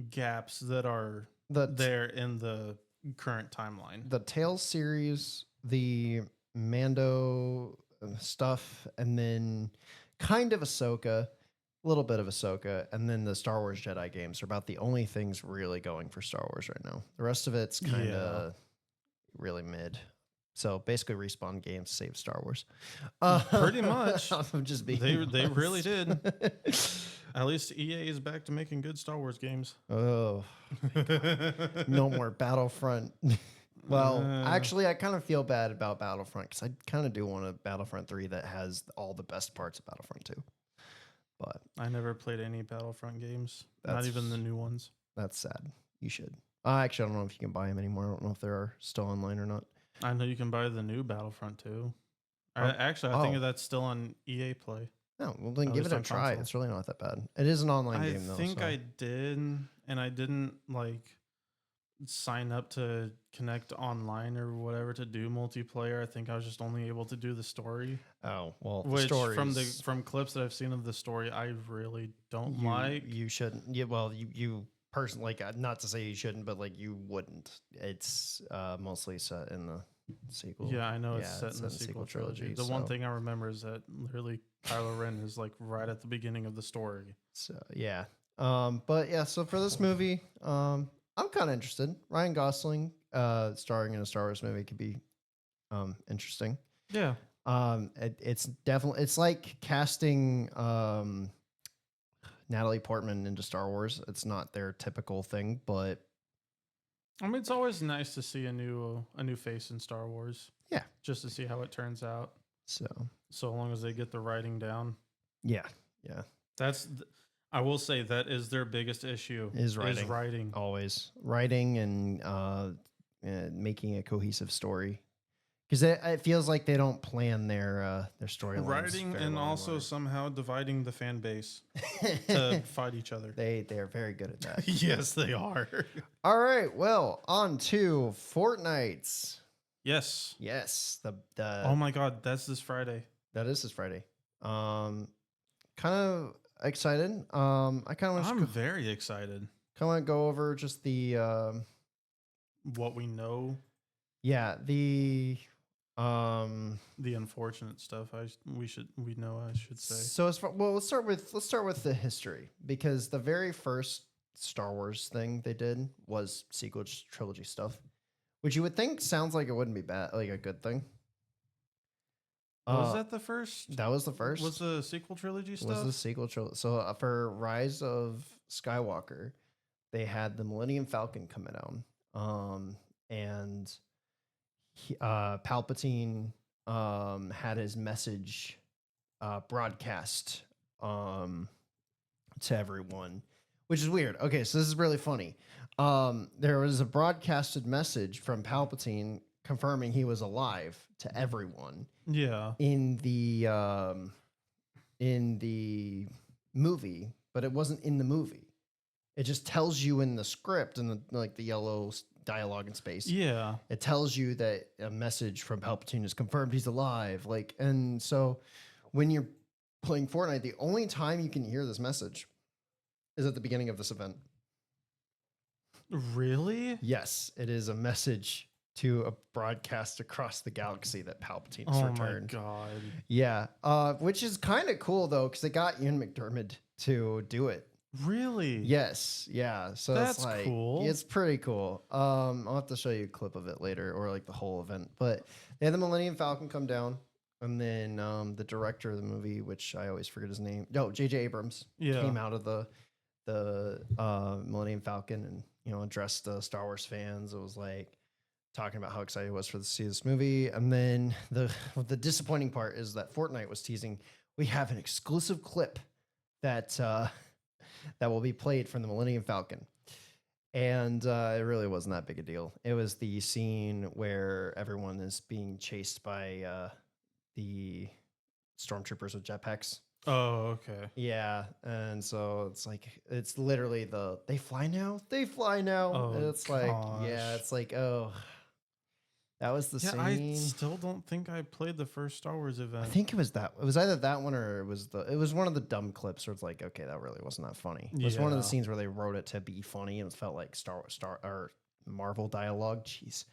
A: gaps that are there in the current timeline.
B: The Tales series, the Mando stuff, and then kind of Ahsoka, a little bit of Ahsoka, and then the Star Wars Jedi games are about the only things really going for Star Wars right now. The rest of it's kind of really mid. So basically, Respawn Games saved Star Wars.
A: Pretty much.
B: I'm just being
A: they really did. At least EA is back to making good Star Wars games.
B: Oh, no more Battlefront. Well, actually, I kind of feel bad about Battlefront because I kind of do want a Battlefront 3 that has all the best parts of Battlefront 2. But
A: I never played any Battlefront games, not even the new ones.
B: That's sad. You should. Actually, I don't know if you can buy them anymore. I don't know if they are still online or not.
A: I know you can buy the new Battlefront 2. I think that's still on EA Play.
B: No, well then give it a try. Console. It's really not that bad. It is an online game though.
A: I think I did, and I didn't like sign up to connect online or whatever to do multiplayer. I think I was just only able to do the story.
B: Oh, well,
A: which from clips that I've seen of the story, I really don't like.
B: You shouldn't. Yeah, well, you personally, like, not to say you shouldn't, but like you wouldn't. It's mostly set in the sequel.
A: Yeah, I know it's set in the sequel trilogy. The one thing I remember is that literally Kylo Ren is like right at the beginning of the story.
B: So yeah, but yeah. So for this movie, I'm kind of interested. Ryan Gosling starring in a Star Wars movie could be interesting.
A: Yeah.
B: It's definitely like casting Natalie Portman into Star Wars. It's not their typical thing, but
A: I mean, it's always nice to see a new face in Star Wars.
B: Yeah,
A: just to see how it turns out.
B: So
A: long as they get the writing down.
B: Yeah.
A: I will say that is their biggest issue.
B: Is writing. Always writing and making a cohesive story. Because it feels like they don't plan their storylines.
A: Writing and also somehow dividing the fan base to fight each other.
B: They are very good at that.
A: Yes, they are.
B: All right, well, on to Fortnite.
A: Yes.
B: The
A: oh my God, that's this Friday.
B: That is this Friday. Kind of excited. I'm
A: very excited.
B: Kind of want to go over just the
A: what we know.
B: Yeah, the
A: unfortunate stuff. I should say.
B: So let's start with the history, because the very first Star Wars thing they did was sequel trilogy stuff, which you would think sounds like it wouldn't be bad, like a good thing.
A: Was that the first?
B: That was the first.
A: Was the sequel trilogy stuff?
B: Was the sequel trilogy? So for Rise of Skywalker, they had the Millennium Falcon coming out, and Palpatine had his message broadcast to everyone, which is weird. Okay, so this is really funny. There was a broadcasted message from Palpatine confirming he was alive to everyone
A: Yeah.
B: in the movie, but it wasn't in the movie. It just tells you in the script and the yellow dialogue in space.
A: Yeah.
B: It tells you that a message from Palpatine is confirmed he's alive. And so when you're playing Fortnite, the only time you can hear this message is at the beginning of this event.
A: Really?
B: Yes, it is a message to a broadcast across the galaxy that Palpatine has returned.
A: Oh my god.
B: Yeah, which is kind of cool though, because they got Ian McDermott to do it.
A: Really?
B: Yes, yeah. So
A: That's
B: it's like,
A: cool.
B: it's pretty cool. I'll have to show you a clip of it later, or like the whole event. But they had the Millennium Falcon come down, and then the director of the movie, which I always forget his name, J.J. Abrams, came out of the Millennium Falcon and addressed the Star Wars fans. It was like talking about how excited he was to see this movie, and then the disappointing part is that Fortnite was teasing we have an exclusive clip that that will be played from the Millennium Falcon. And it really wasn't that big a deal. It was the scene where everyone is being chased by the stormtroopers with jetpacks.
A: Oh, okay.
B: Yeah, and so it's literally they fly now. They fly now.
A: Oh,
B: and it's like oh, that was the scene.
A: I still don't think I played the first Star Wars event.
B: I think it was either that one or it was one of the dumb clips where it's like, okay, that really wasn't that funny. It was one of the scenes where they wrote it to be funny and it felt like Star or Marvel dialogue. Jeez.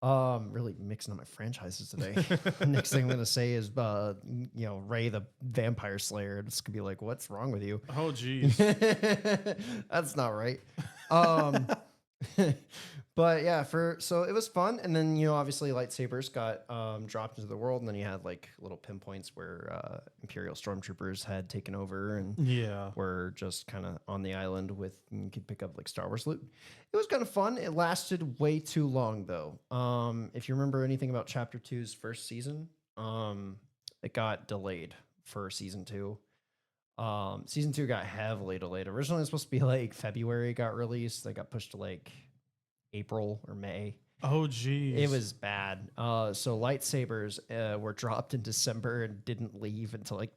B: Really mixing up my franchises today. Next thing I'm gonna say is Rey the Vampire Slayer. It's gonna be like, what's wrong with you?
A: Oh geez.
B: That's not right. But yeah, so it was fun, and then obviously lightsabers got dropped into the world, and then you had like little pinpoints where Imperial stormtroopers had taken over and were just kind of on the island and you could pick up like Star Wars loot. It was kind of fun. It lasted way too long though. If you remember anything about Chapter 2's first season, it got delayed for season 2. Season 2 got heavily delayed. Originally it was supposed to be like February, got released. They got pushed to like April or May.
A: Oh geez.
B: It was bad. So lightsabers were dropped in December and didn't leave until like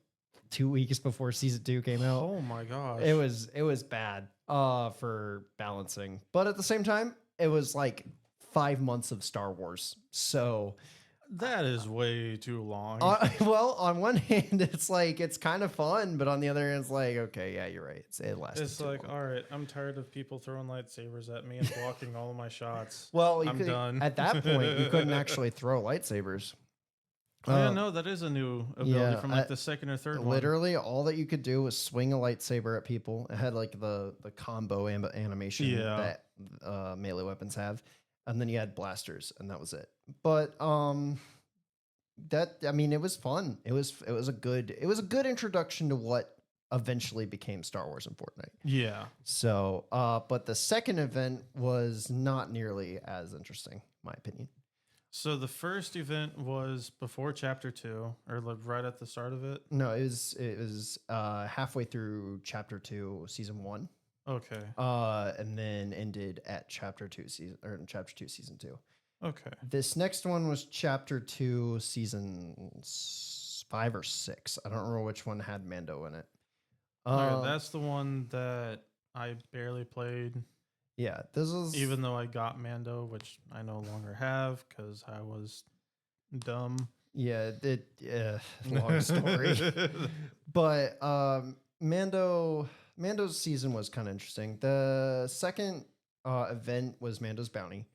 B: 2 weeks before season 2 came out.
A: Oh my gosh.
B: It was bad for balancing. But at the same time, it was like 5 months of Star Wars. So
A: that is way too long.
B: Well, on one hand, it's like it's kind of fun, but on the other hand, it's like, okay, yeah, you're right. It lasted.
A: It's like, long. All right, I'm tired of people throwing lightsabers at me and blocking all of my shots.
B: Well,
A: I'm done.
B: At that point, you couldn't actually throw lightsabers.
A: Oh, yeah, no, that is a new ability from like the second or third one.
B: Literally, all that you could do was swing a lightsaber at people. It had like the combo animation that melee weapons have. And then you had blasters, and that was it. But it was fun. It was a good introduction to what eventually became Star Wars and Fortnite.
A: Yeah.
B: So, but the second event was not nearly as interesting, in my opinion.
A: So the first event was before Chapter 2, or like right at the start of it.
B: No, it was halfway through Chapter 2, Season 1.
A: Okay.
B: And then ended at Chapter 2 Season 2.
A: Okay.
B: This next one was Chapter 2 Season 5 or 6. I don't remember which one had Mando in it.
A: All right, that's the one that I barely played.
B: Yeah, this is
A: even though I got Mando, which I no longer have because I was dumb.
B: Yeah, long story. But Mando's season was kind of interesting. The second event was Mando's bounty.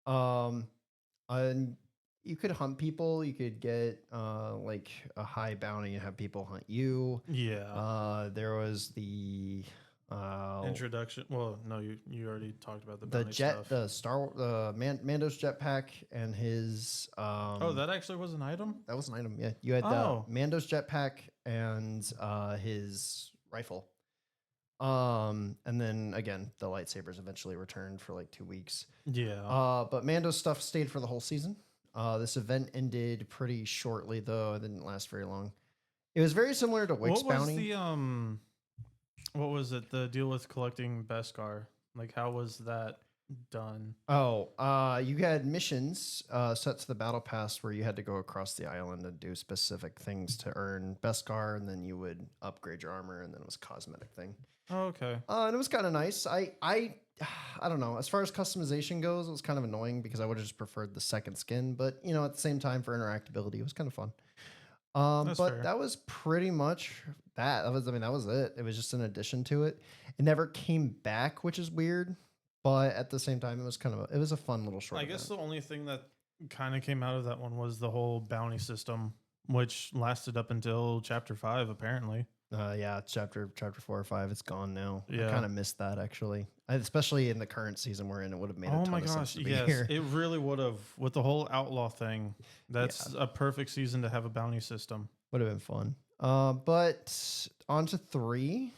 B: And you could hunt people. You could get like a high bounty and have people hunt you.
A: Yeah.
B: There was the
A: introduction. Well, no, you already talked about the
B: Mando's jetpack and his.
A: Oh, that actually was an item.
B: That was an item. Yeah, you had Mando's jetpack and his rifle. And then again, the lightsabers eventually returned for like 2 weeks.
A: Yeah.
B: But Mando's stuff stayed for the whole season. This event ended pretty shortly though. It didn't last very long. It was very similar to Wick's bounty.
A: What was it? The deal with collecting Beskar. Like, how was that done?
B: Oh, you had missions set to the battle pass where you had to go across the island and do specific things to earn Beskar, and then you would upgrade your armor, and then it was a cosmetic thing.
A: Oh, okay.
B: And it was kind of nice. I don't know. As far as customization goes, it was kind of annoying because I would have just preferred the second skin. But you know, at the same time, for interactability, it was kind of fun.
A: That's
B: But
A: fair.
B: that was pretty much that. I mean, that was it. It was just an addition to it. It never came back, which is weird. But at the same time, it was it was a fun little short
A: I guess
B: event.
A: the only thing that kind of came out of that one was the whole bounty system, which lasted up until chapter 5, apparently.
B: Yeah, chapter 4 or 5, it's gone now. I
A: Yeah.
B: kind of missed that actually, especially in the current season we're in. It would have made a
A: Oh
B: ton
A: my
B: of sense
A: gosh,
B: to be
A: yes,
B: here.
A: it really would have. With the whole outlaw thing,
B: Yeah,
A: that's a perfect season to have a bounty system.
B: would have been fun. But on to 3.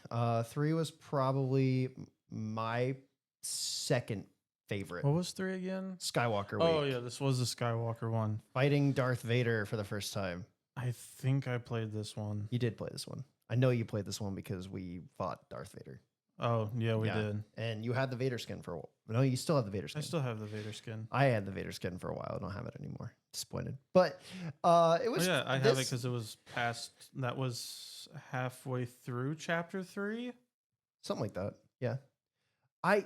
B: 3 was probably my second favorite.
A: What was 3 again?
B: Skywalker
A: Oh,
B: Week.
A: yeah, this was the Skywalker one.
B: Fighting Darth Vader for the first time.
A: I think I played this one.
B: You did play this one. I know you played this one because we fought Darth Vader.
A: Oh, yeah, we did.
B: And you had the Vader skin for a while. No, you still have the Vader
A: I
B: skin.
A: still have the Vader skin.
B: I had the Vader skin for a while. I don't have it anymore. Disappointed. But it was.
A: Oh, yeah, I have it because it was past. That was halfway through chapter 3.
B: Something like that. Yeah. I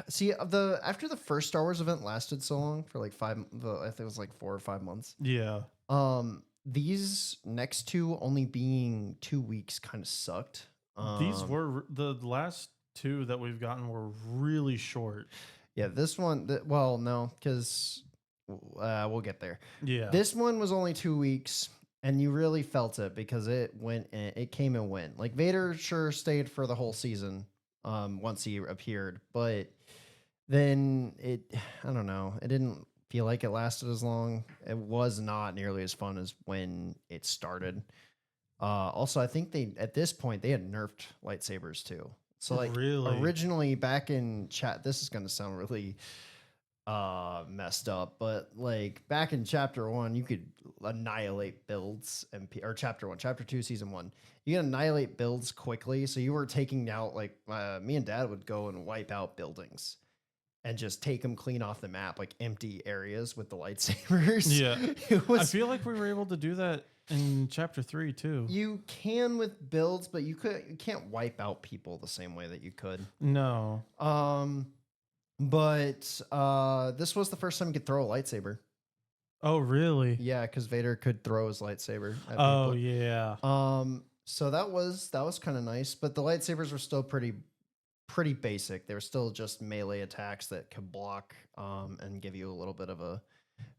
B: see the after the first Star Wars event lasted so long for like I think it was like 4 or 5 months.
A: Yeah.
B: These next two only being 2 weeks kind of sucked.
A: These were the last 2 that we've gotten were really short.
B: Yeah, this one. Well, no, because we'll get there.
A: Yeah.
B: This one was only 2 weeks, and you really felt it because it came and went. Like Vader sure stayed for the whole season, once he appeared, but then I don't know, it didn't feel like it lasted as long. It was not nearly as fun as when it started. Also, I think at this point they had nerfed lightsabers too. So like
A: Really?
B: originally back in chat, this is going to sound really messed up, but like back in chapter 1 you could annihilate builds or chapter 2 season 1, you can annihilate builds quickly, so you were taking out like me and dad would go and wipe out buildings and just take them clean off the map, like empty areas with the lightsabers.
A: Yeah.
B: It was,
A: I feel like we were able to do that in chapter 3 too.
B: you can with builds, but you can't wipe out people the same way that you could.
A: No.
B: But this was the first time you could throw a lightsaber.
A: Oh, really?
B: Yeah, because Vader could throw his lightsaber at
A: Oh,
B: people.
A: yeah.
B: So that was kind of nice, but the lightsabers were still pretty basic. They were still just melee attacks that could block and give you a little bit of a.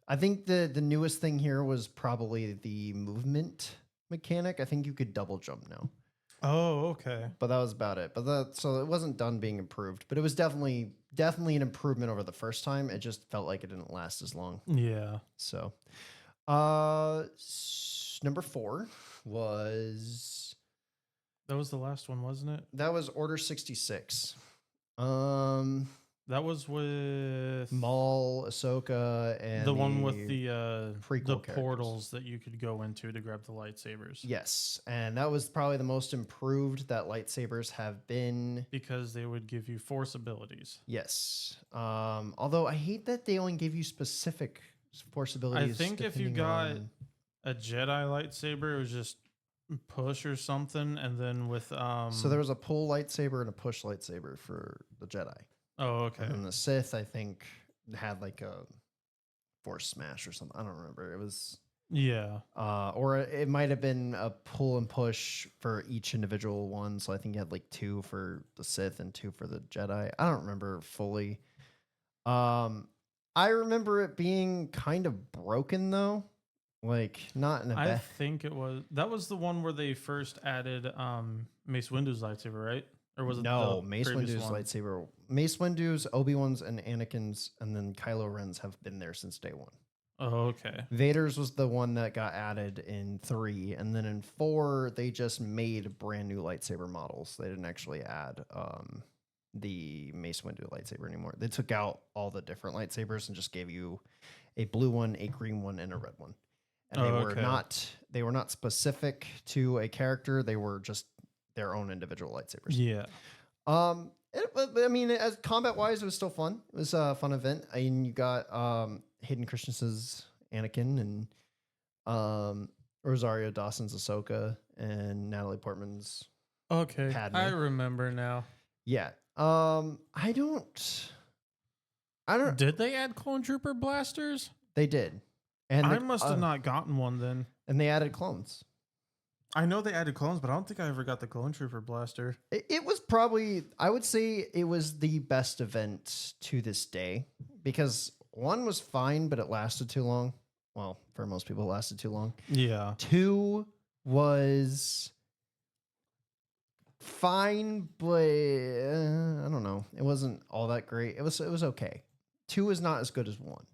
B: I think the newest thing here was probably the movement mechanic. I think you could double jump now.
A: Oh, okay.
B: But that was about it. But so it wasn't done being improved, but it was definitely an improvement over the first time. It just felt like it didn't last as long.
A: Yeah.
B: So, number 4 was
A: That was the last one, wasn't it?
B: that was Order 66.
A: That was with
B: Maul, Ahsoka, and
A: the one with the
B: prequel
A: the
B: characters.
A: portals that you could go into to grab the lightsabers.
B: Yes, and that was probably the most improved that lightsabers have been.
A: Because they would give you force abilities.
B: Yes. Although I hate that they only give you specific force
A: I
B: abilities.
A: think if you
B: depending
A: got
B: on-
A: a Jedi lightsaber, it was just push or something, and then with
B: so there was a pull lightsaber and a push lightsaber for the Jedi.
A: Oh, okay.
B: And the Sith, I think, had like a force smash or something. I don't remember. It was
A: Yeah.
B: or it might have been a pull and push for each individual one. So I think you had like 2 for the Sith and 2 for the Jedi. I don't remember fully. I remember it being kind of broken though. Like not in a
A: I
B: bad.
A: think that was the one where they first added Mace Windu's lightsaber, right? Or was it
B: No,
A: the
B: Mace
A: previous
B: Windu's
A: one?
B: lightsaber. Mace Windu's, Obi-Wan's, and Anakin's, and then Kylo Ren's have been there since day 1.
A: Oh, okay.
B: Vader's was the one that got added in 3, and then in 4 they just made brand new lightsaber models. They didn't actually add the Mace Windu lightsaber anymore. They took out all the different lightsabers and just gave you a blue one, a green one, and a red one. And
A: Oh, okay.
B: they were not specific to a character. They were just their own individual lightsabers.
A: Yeah.
B: But I mean, as combat wise, it was still fun. It was a fun event. I mean, you got Hayden Christensen's Anakin and Rosario Dawson's Ahsoka and Natalie Portman's
A: Okay.
B: Padme.
A: I remember now.
B: Yeah. I don't.
A: Did they add clone trooper blasters?
B: They did, and
A: I must have not gotten one then.
B: And they added clones.
A: I know they added clones, but I don't think I ever got the clone trooper blaster.
B: It was probably, I would say, it was the best event to this day because 1 was fine, but it lasted too long. Well, for most people, it lasted too long.
A: Yeah.
B: 2 was fine, but I don't know. It wasn't all that great. It was okay. 2 is not as good as 1.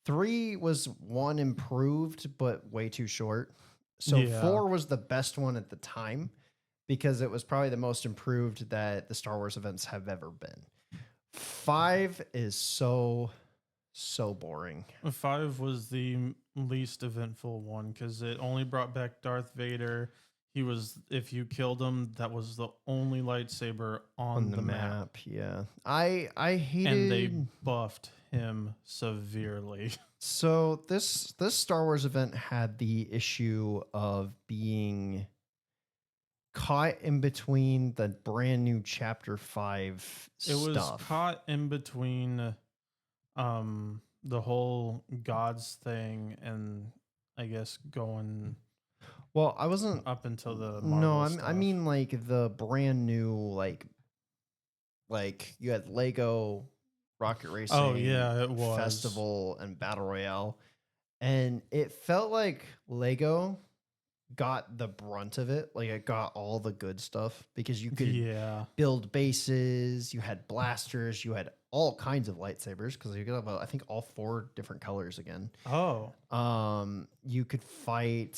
B: 3 was 1 improved, but way too short. So 4 was the best one at the time because it was probably the most improved that the Star Wars events have ever been. 5 is so boring.
A: 5 was the least eventful one because it only brought back Darth Vader. He was, if you killed him, that was the only lightsaber on the map.
B: Yeah, I hated,
A: and they buffed him severely.
B: So this Star Wars event had the issue of being caught in between the brand new Chapter 5
A: It
B: stuff.
A: was caught in between the whole gods thing and I guess going
B: Well, I wasn't
A: up until the
B: I mean like the brand new like you had Lego Rocket Racing,
A: oh yeah, it was
B: Festival and Battle Royale, and it felt like Lego got the brunt of it. Like it got all the good stuff because you could build bases, you had blasters, you had all kinds of lightsabers because you could have I think all 4 different colors again.
A: Oh,
B: you could fight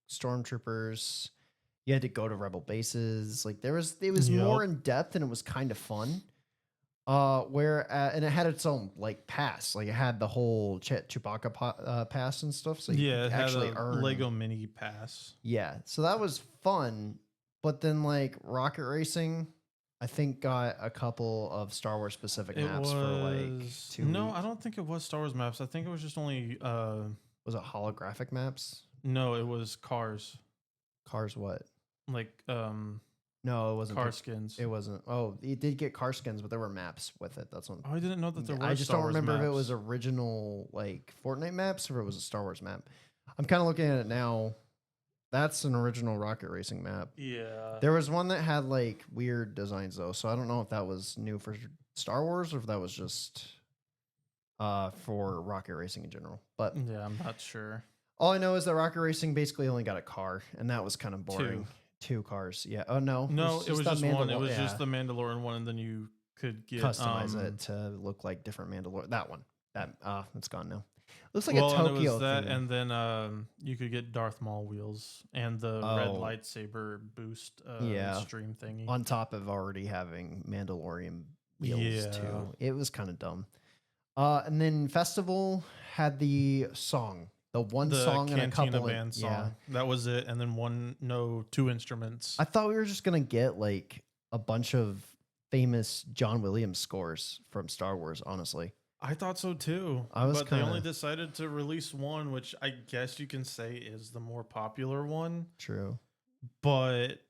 B: stormtroopers. You had to go to rebel bases. Like it was more in depth and it was kind of fun. And it had its own like pass. Like it had the whole Chewbacca pass and stuff. So you
A: it
B: actually
A: had a
B: earn
A: Lego mini pass.
B: Yeah, so that was fun. But then like Rocket Racing, I think got a couple of Star Wars specific maps for like 2
A: No,
B: weeks.
A: I don't think it was Star Wars maps. I think it was just only
B: Was it holographic maps?
A: no, it was cars.
B: Cars what?
A: Like
B: No, it wasn't
A: car skins.
B: It wasn't. Oh, it did get car skins, but there were maps with it. That's one.
A: Oh, I didn't know that there were.
B: I just
A: Star
B: don't
A: Wars
B: remember if it
A: maps.
B: was original like Fortnite maps or if it was a Star Wars map. I'm kind of looking at it now. That's an original Rocket Racing map.
A: Yeah.
B: There was one that had like weird designs though, so I don't know if that was new for Star Wars or if that was just for Rocket Racing in general. But
A: yeah, I'm not sure.
B: all I know is that Rocket Racing basically only got a car, and that was kind of boring. 2 cars. Yeah. Oh no.
A: No, it was just one. It was
B: yeah.
A: just the Mandalorian one, and then you could get
B: customize it to look like different Mandalorian. That one. It's gone now. Looks like a
A: and it
B: Tokyo
A: was that,
B: theme.
A: and then you could get Darth Maul wheels and the red lightsaber boost stream thingy
B: on top of already having Mandalorian wheels too. It was kind of dumb. And then Festival had the song. The one song and a couple
A: band song. Yeah. That was it. And then 2 instruments.
B: I thought we were just gonna get like a bunch of famous John Williams scores from Star Wars, honestly.
A: I thought so too. But they only decided to release one, which I guess you can say is the more popular one.
B: True.
A: But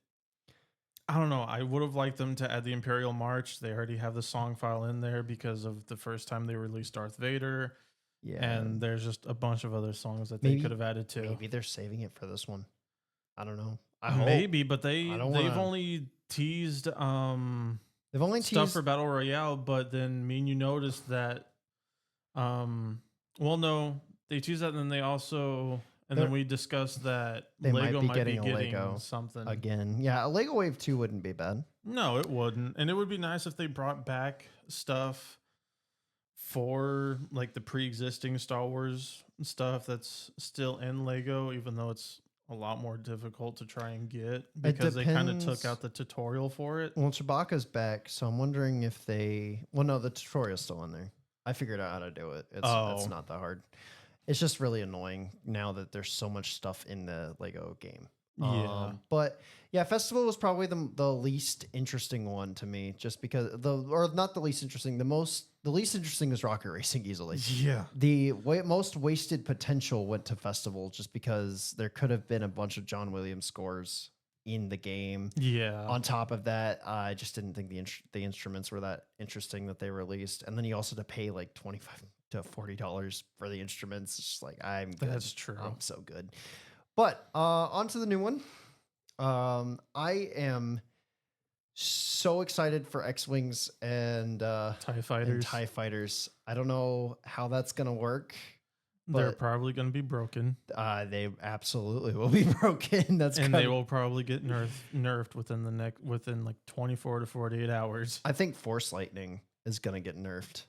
A: I don't know. I would have liked them to add the Imperial March. They already have the song file in there because of the first time they released Darth Vader. Yeah. And there's just a bunch of other songs that they could have added to.
B: Maybe they're saving it for this one. I don't know.
A: Maybe, but they've only teased
B: they've only
A: stuff for Battle Royale, but then you noticed that they teased that, and then they also then we discussed that Lego might be getting Lego something
B: again. Yeah, a Lego Wave 2 wouldn't be bad.
A: No, it wouldn't. And it would be nice if they brought back stuff for like the pre-existing Star Wars stuff that's still in Lego, even though it's a lot more difficult to try and get because they kind of took out the tutorial for it.
B: Well, Chewbacca's back, so I'm wondering if the tutorial's still in there. I figured out how to do it. It's not that hard. It's just really annoying now that there's so much stuff in the Lego game.
A: Yeah.
B: But yeah, Festival was probably the least interesting one to me, just because or not the least interesting. The least interesting is Rocket Racing easily.
A: Yeah.
B: The most wasted potential went to Festival just because there could have been a bunch of John Williams scores in the game.
A: Yeah.
B: On top of that, I just didn't think the instruments were that interesting that they released. And then you also had to pay like $25 to $40 for the instruments. It's just like, I'm good.
A: That's true.
B: I'm so good. But on to the new one. I am so excited for X-Wings and
A: TIE fighters.
B: TIE fighters. I don't know how that's gonna work.
A: They're
B: But
A: probably going to be broken.
B: they absolutely will be broken.
A: They will probably get nerfed within like 24 to 48 hours.
B: I think Force Lightning is gonna get nerfed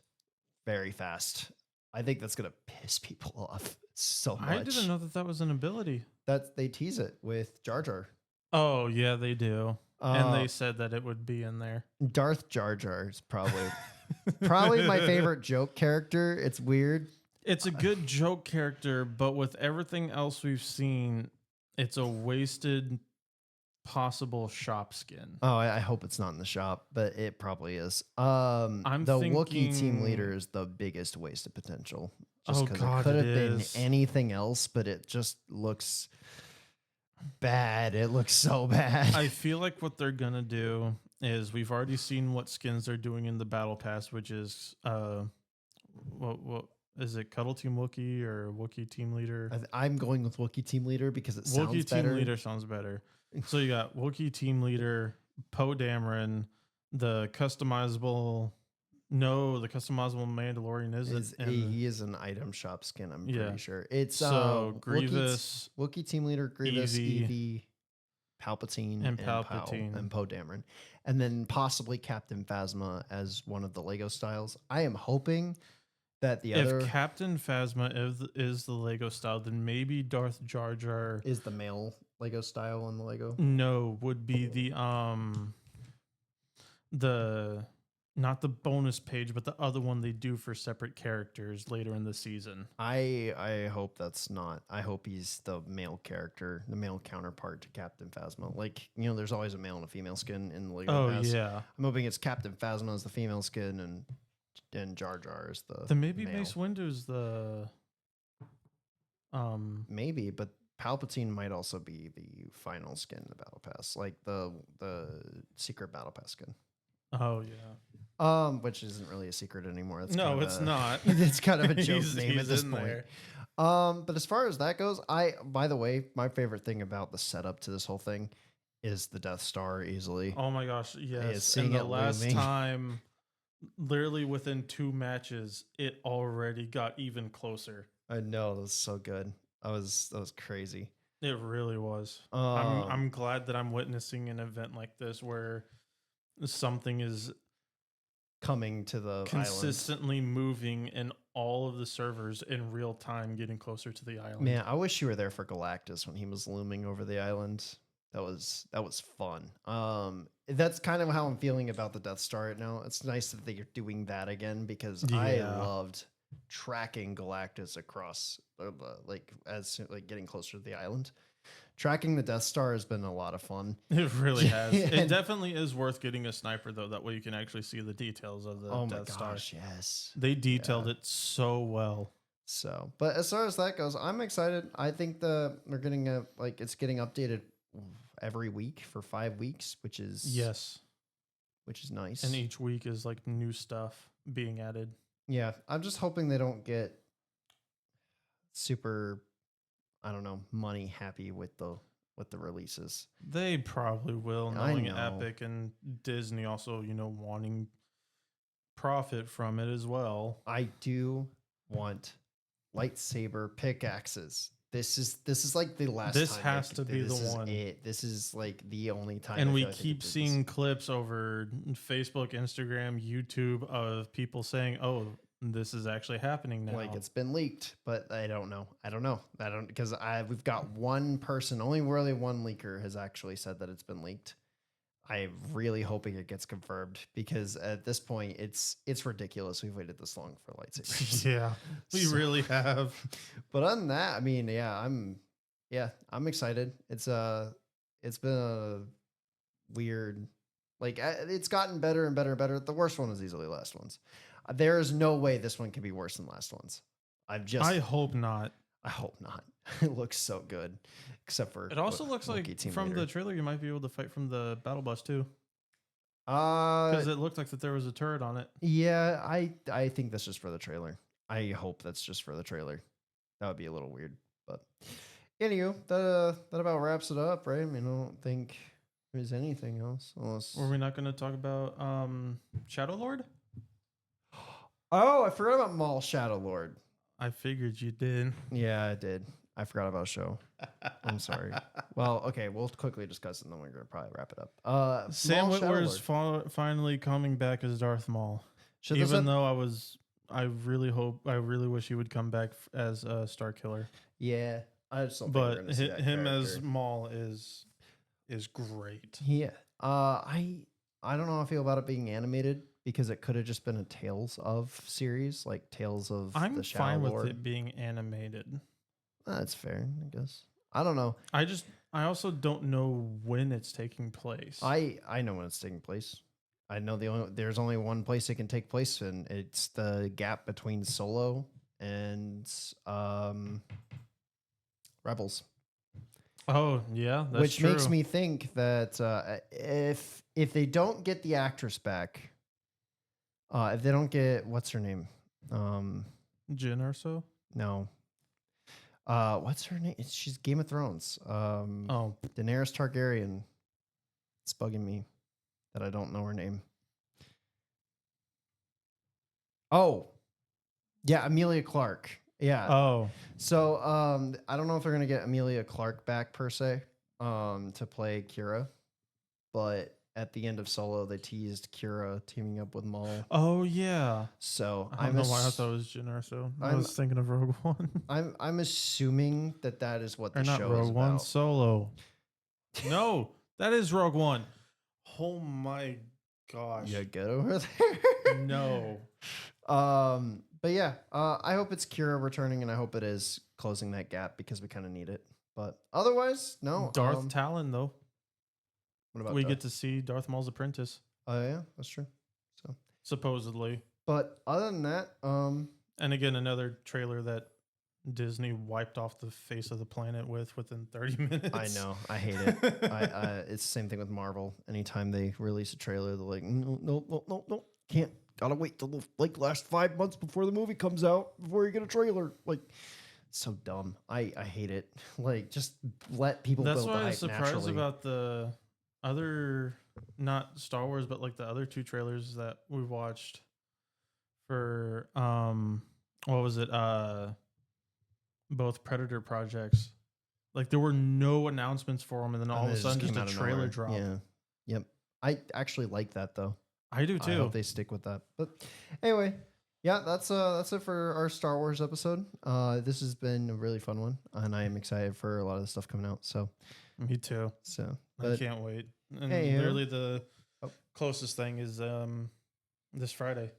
B: very fast. I think that's gonna piss people off so much.
A: I didn't know that was an ability.
B: That they tease it with Jar Jar.
A: Oh yeah, they do. And they said that it would be in there.
B: Darth Jar Jar is probably my favorite joke character. It's weird.
A: It's a good joke character, but with everything else we've seen, it's a wasted possible shop skin.
B: Oh, I hope it's not in the shop, but it probably is. The Wookiee team leader is the biggest wasted potential. Just because it could have been anything else, but it just looks bad. It looks so bad.
A: I feel like what they're gonna do is we've already seen what skins they're doing in the battle pass, which is what is it? Cuddle Team Wookiee or Wookiee Team Leader?
B: I'm going with Wookiee team leader because it sounds
A: Wookiee
B: better.
A: Team Leader sounds better. So you got Wookiee Team Leader, Poe Dameron, the customizable Mandalorian
B: He is an item shop skin. I'm pretty sure it's
A: Grievous,
B: Wookiee team leader, Grievous, Evie, Palpatine, and Poe Dameron, and then possibly Captain Phasma as one of the Lego styles. I am hoping that if
A: Captain Phasma is the Lego style, then maybe Darth Jar Jar
B: is the male Lego style on the Lego.
A: No, would be the not the bonus page, but the other one they do for separate characters later in the season.
B: I hope that's not. I hope he's the male character, the male counterpart to Captain Phasma. Like, there's always a male and a female skin in the Lego pass.
A: Yeah.
B: I'm hoping it's Captain Phasma as the female skin and Jar Jar is the
A: Then maybe
B: male.
A: Mace Windu's the
B: maybe, but Palpatine might also be the final skin in the battle pass, like the secret battle pass skin.
A: Oh yeah.
B: Which isn't really a secret anymore.
A: It's not.
B: It's kind of a joke name
A: he's
B: at this
A: in
B: point.
A: there.
B: But as far as that goes, by the way, my favorite thing about the setup to this whole thing is the Death Star easily.
A: Oh my gosh, yes.
B: Seeing
A: and the
B: it
A: last
B: looming.
A: time, literally within 2 matches, it already got even closer.
B: I know, that was so good. That was crazy.
A: It really was. I'm glad that I'm witnessing an event like this where something is
B: coming to the
A: consistently moving in all of the servers in real time, getting closer to the island.
B: Man, I wish you were there for Galactus when he was looming over the island. That was fun. That's kind of how I'm feeling about the Death Star right now. It's nice that you're doing that again because I loved tracking Galactus across getting closer to the island. Tracking the Death Star has been a lot of fun.
A: It really has. It definitely is worth getting a sniper though. That way you can actually see the details of the Death Star.
B: Yes.
A: They detailed it so well.
B: So, but as far as that goes, I'm excited. I think we're getting it's getting updated every week for 5 weeks, which is nice.
A: And each week is like new stuff being added.
B: Yeah, I'm just hoping they don't get super, I don't know, money happy with the releases.
A: They probably will, knowing Epic and Disney also, wanting profit from it as well.
B: I do want lightsaber pickaxes. This is like the last.
A: This
B: time
A: has to be the one.
B: This is like the only time.
A: And we keep seeing clips over Facebook, Instagram, YouTube of people saying, "Oh, this is actually happening now."
B: Like it's been leaked, but I don't know because we've got one person, only really one leaker has actually said that it's been leaked. I'm really hoping it gets confirmed because at this point it's ridiculous. We've waited this long for lightsabers.
A: Yeah, we
B: So-
A: really have.
B: But other than that, I mean, I'm excited. It's been a weird, like it's gotten better and better and better. The worst one was easily last ones. There is no way this one can be worse than last ones.
A: I hope not.
B: I hope not. It looks so good, except for
A: It also looks
B: Wookiee
A: like
B: Team
A: from
B: Leader.
A: the trailer you might be able to fight from the battle bus too, because
B: Uh,
A: it looked like that there was a turret on it.
B: yeah, I think that's just for the trailer. I hope that's just for the trailer. That would be a little weird, but anywho, that about wraps it up, right? I mean, I don't think there's anything else unless.
A: Were we not going to talk about Shadow Lord?
B: Oh, I forgot about Maul Shadow Lord.
A: I figured you did.
B: Yeah, I did. I forgot about show. I'm sorry. Well, okay, we'll quickly discuss it, and then we're gonna probably wrap it up.
A: Sam
B: Maul Shadow
A: Witwer's
B: Lord.
A: finally coming back as Darth Maul.
B: Should this
A: Even
B: have-
A: though I really wish he would come back as a Star Killer.
B: yeah, I just don't think we're
A: But
B: gonna see that
A: him as
B: character.
A: Maul is great.
B: Yeah. I don't know how I feel about it being animated because it could have just been a Tales of series, like Tales of
A: I'm
B: the Shadow
A: fine with
B: Lord.
A: it being animated.
B: That's fair, I guess. I don't know.
A: I also don't know when it's taking place.
B: I know when it's taking place. I know there's only one place it can take place, and it's the gap between Solo and Rebels.
A: Oh yeah, that's
B: Which
A: true.
B: makes me think that if they don't get the actress back, if they don't get what's her name,
A: Jin or so.
B: no, what's her name? She's Game of Thrones.
A: Oh,
B: Daenerys Targaryen. It's bugging me that I don't know her name. Oh, yeah, Amelia Clark. Yeah.
A: oh,
B: So I don't know if they're gonna get Amelia Clark back per se to play Kira, but at the end of Solo they teased Kira teaming up with Maul.
A: oh yeah.
B: So
A: I don't know why I thought it was Jin or so. I
B: I'm-
A: was thinking of Rogue One.
B: I'm assuming that is what the
A: or not
B: show
A: Rogue
B: is
A: One,
B: about.
A: Solo. No, that is Rogue One. Oh my gosh.
B: You good over there?
A: No.
B: But yeah, I hope it's Kira returning, and I hope it is closing that gap because we kind of need it. But otherwise, no.
A: Darth Talon though.
B: What about
A: We
B: Darth?
A: get to see Darth Maul's apprentice,
B: Oh yeah, that's true. So,
A: supposedly.
B: but other than that,
A: And again, another trailer that Disney wiped off the face of the planet within 30 minutes.
B: I know. I hate it. It's the same thing with Marvel. Anytime they release a trailer, they're like, no, can't. Gotta wait till the last 5 months before the movie comes out before you get a trailer. Like, so dumb. I hate it. Like, just let people
A: That's
B: build the
A: why I
B: hype
A: was surprised
B: naturally.
A: about the other, not Star Wars, but like the other two trailers that we watched for what was it? Both Predator projects. Like there were no announcements for them, and then all
B: And
A: of a
B: it
A: sudden
B: came
A: just a
B: out of
A: trailer
B: nowhere.
A: drop.
B: Yeah. Yep. I actually like that though.
A: I do
B: I
A: too.
B: hope they stick with that. But anyway, yeah, that's it for our Star Wars episode. This has been a really fun one, and I am excited for a lot of the stuff coming out. So,
A: Me too.
B: I
A: I can't wait. And
B: Hey,
A: literally the
B: Oh.
A: closest thing is this Friday.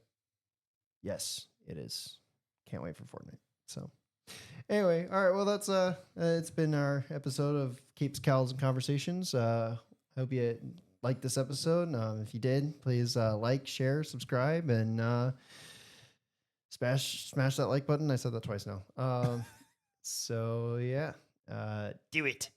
B: yes, it is. Can't wait for Fortnite. So, anyway, all right. Well, that's it's been our episode of Capes, Cowls, and Conversations. Hope you liked this episode. If you did, please like, share, subscribe, and smash that like button. I said that twice now. So yeah, do it.